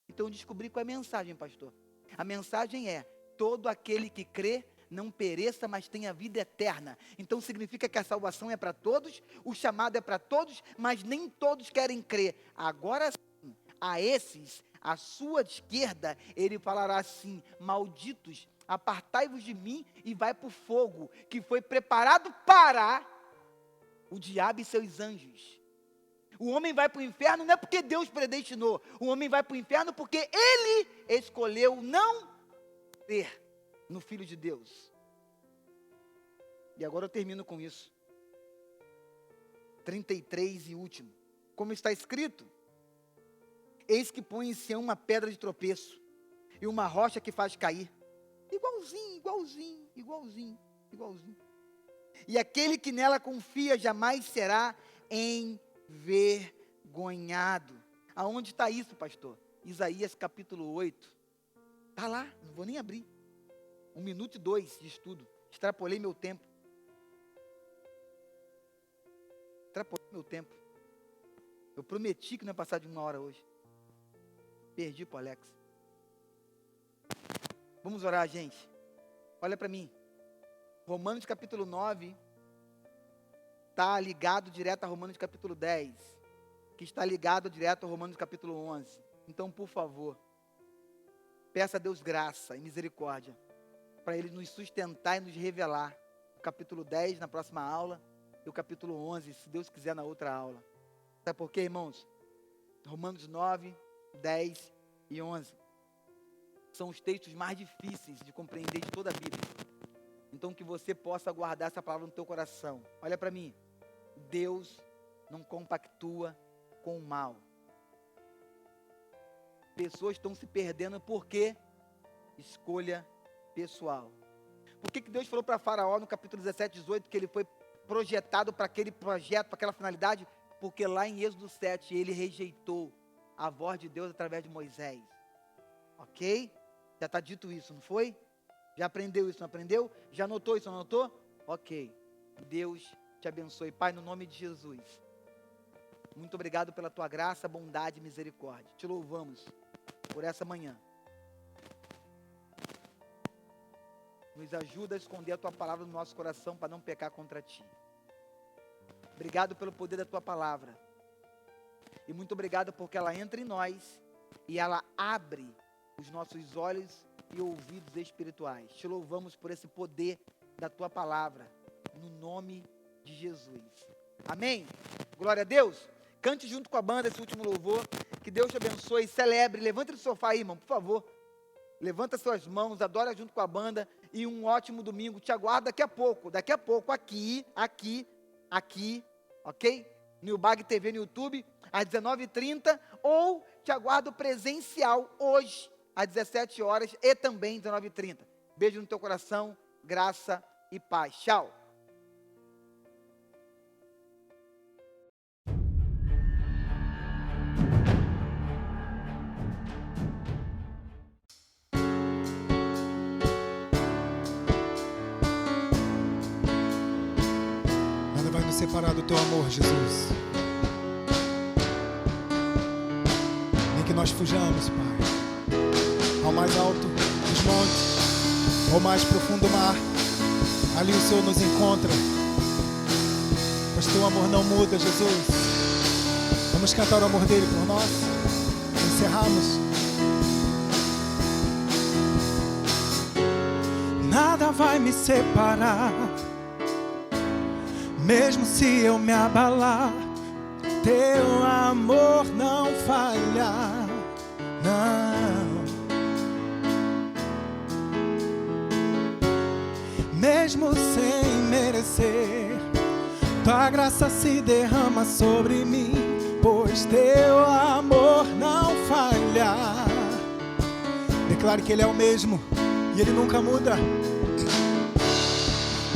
Então eu descobri qual é a mensagem, pastor. A mensagem é: todo aquele que crê não pereça, mas tenha vida eterna. Então significa que a salvação é para todos, o chamado é para todos, mas nem todos querem crer. Agora sim, a esses, à sua esquerda, ele falará assim: malditos, apartai-vos de mim e vai para o fogo, que foi preparado para o diabo e seus anjos. O homem vai para o inferno não é porque Deus predestinou. O homem vai para o inferno porque ele escolheu não crer no Filho de Deus. E agora eu termino com isso. 33 e último. Como está escrito: eis que põe em Sião uma pedra de tropeço e uma rocha que faz cair. Igualzinho. E aquele que nela confia jamais será envergonhado. Aonde está isso, pastor? Isaías capítulo 8. Está lá, não vou nem abrir. 1 minuto e 2 de estudo. Extrapolei meu tempo. Eu prometi que não ia passar de 1 hora hoje. Perdi pro Alex. Vamos orar, gente. Olha para mim. Romanos capítulo 9 está ligado direto a Romanos capítulo 10, que está ligado direto a Romanos capítulo 11. Então, por favor, peça a Deus graça e misericórdia para Ele nos sustentar e nos revelar. O capítulo 10 na próxima aula e o capítulo 11, se Deus quiser, na outra aula. Sabe por quê, irmãos? Romanos 9, 10 e 11 são os textos mais difíceis de compreender de toda a Bíblia. Então, que você possa guardar essa palavra no teu coração. Olha para mim. Deus não compactua com o mal. Pessoas estão se perdendo por quê? Escolha pessoal. Por que Deus falou para Faraó no capítulo 17, 18 que ele foi projetado para aquele projeto, para aquela finalidade? Porque lá em Êxodo 7 ele rejeitou a voz de Deus através de Moisés. Ok? Já está dito isso, não foi? Já aprendeu isso, não aprendeu? Já anotou isso, não anotou? Ok. Deus te abençoe. Pai, no nome de Jesus. Muito obrigado pela tua graça, bondade e misericórdia. Te louvamos por essa manhã. Nos ajuda a esconder a tua palavra no nosso coração para não pecar contra ti. Obrigado pelo poder da tua palavra. E muito obrigado porque ela entra em nós e ela abre os nossos olhos e ouvidos espirituais. Te louvamos por esse poder da tua palavra, no nome de Jesus. Amém? Glória a Deus. Cante junto com a banda esse último louvor. Que Deus te abençoe. Celebre. Levanta do sofá aí, irmão, por favor. Levanta suas mãos, adora junto com a banda. E um ótimo domingo. Te aguardo daqui a pouco. Daqui a pouco, aqui, ok? No Bag TV no YouTube, às 19h30. Ou te aguardo presencial hoje, às 17 horas e também 19h30. Beijo no teu coração, graça e paz. Tchau. Nada vai nos separar do teu amor, Jesus. Nem que nós fujamos, Pai, ao mais alto dos montes, ao mais profundo mar, ali o Senhor nos encontra, pois teu amor não muda, Jesus. Vamos cantar o amor dele por nós. Encerramos. Nada vai me separar, mesmo se eu me abalar, teu amor não falha, não. mesmo sem merecer. Tua graça se derrama sobre mim, pois teu amor não falha. Declare que Ele é o mesmo e Ele nunca muda.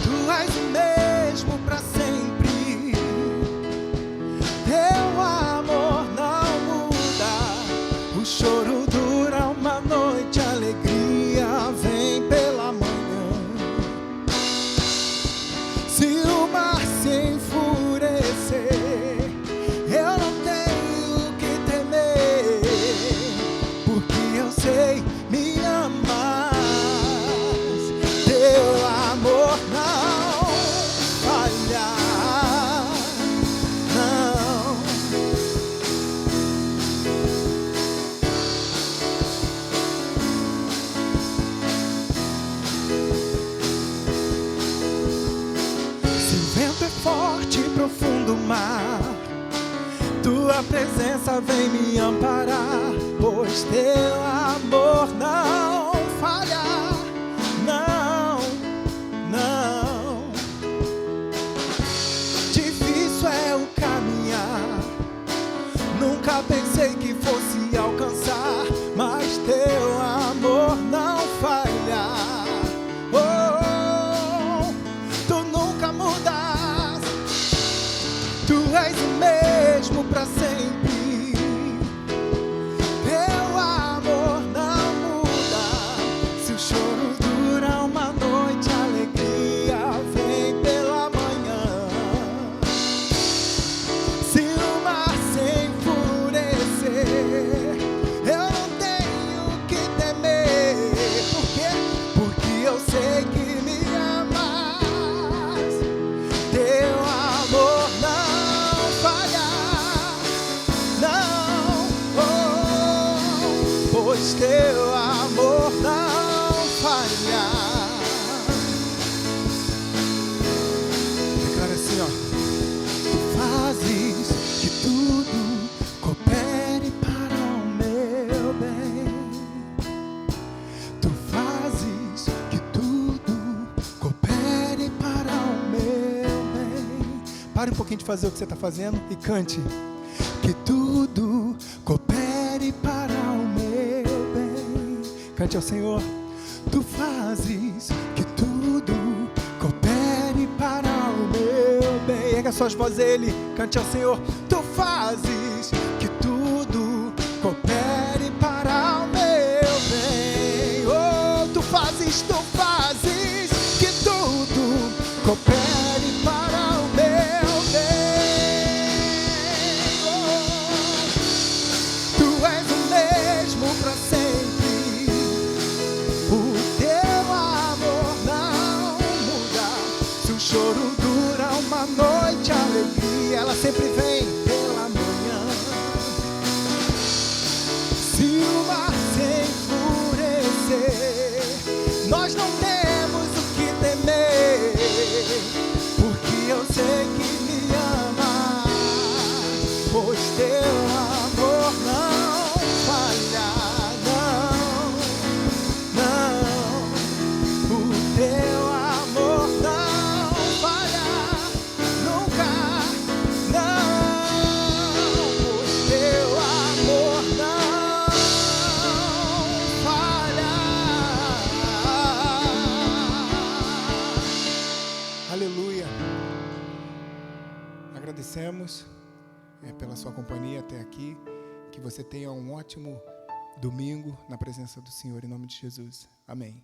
Tu és o mesmo para sempre. Teu amor não muda. O choro dura uma noite, a alegria vem pela manhã. Se o mar se enfurecer, eu não tenho que temer, porque eu sei me amas. Teu amor não falha, não. Se o vento é forte e profundo mar, tua presença vem me amparar, pois teu amor não falha, não, não. Difícil é o caminhar, nunca pensei que fosse alcançar, mas teu amor não falha. Oh, tu nunca mudas, tu és o mesmo para sempre. Teu amor não muda. Se o choro dura uma noite, a alegria vem pela manhã. Se o mar se enfurecer, eu não tenho que temer. Por quê? Porque eu sei que me amas. Teu amor não falha, não, oh, pois teu amor não falha. Declara assim, ó. Tu fazes que tudo coopere para o meu bem. Tu fazes que tudo coopere para o meu bem. Pare um pouquinho de fazer o que você está fazendo e cante. Que tudo coopere para o meu bem. Cante ao Senhor. Tu fazes que tudo coopere para o meu bem. Erga suas vozes a Ele, cante ao Senhor. Tu fazes que tudo coopere para o meu bem. Oh, tu fazes que tudo coopere para o meu bem. Oh, tu és o mesmo para sempre. O teu amor não muda. Se o choro dura uma noite, a alegria ela sempre vem pela manhã. Se o mar se enfurecer, nós não temos o que temer, porque eu sei que me amas, pois teu amor não falha, não, não. O teu amor não falha, nunca, não, pois teu amor não falha. Aleluia. Agradecemos pela sua companhia até aqui. Que você tenha um ótimo domingo na presença do Senhor, em nome de Jesus. Amém.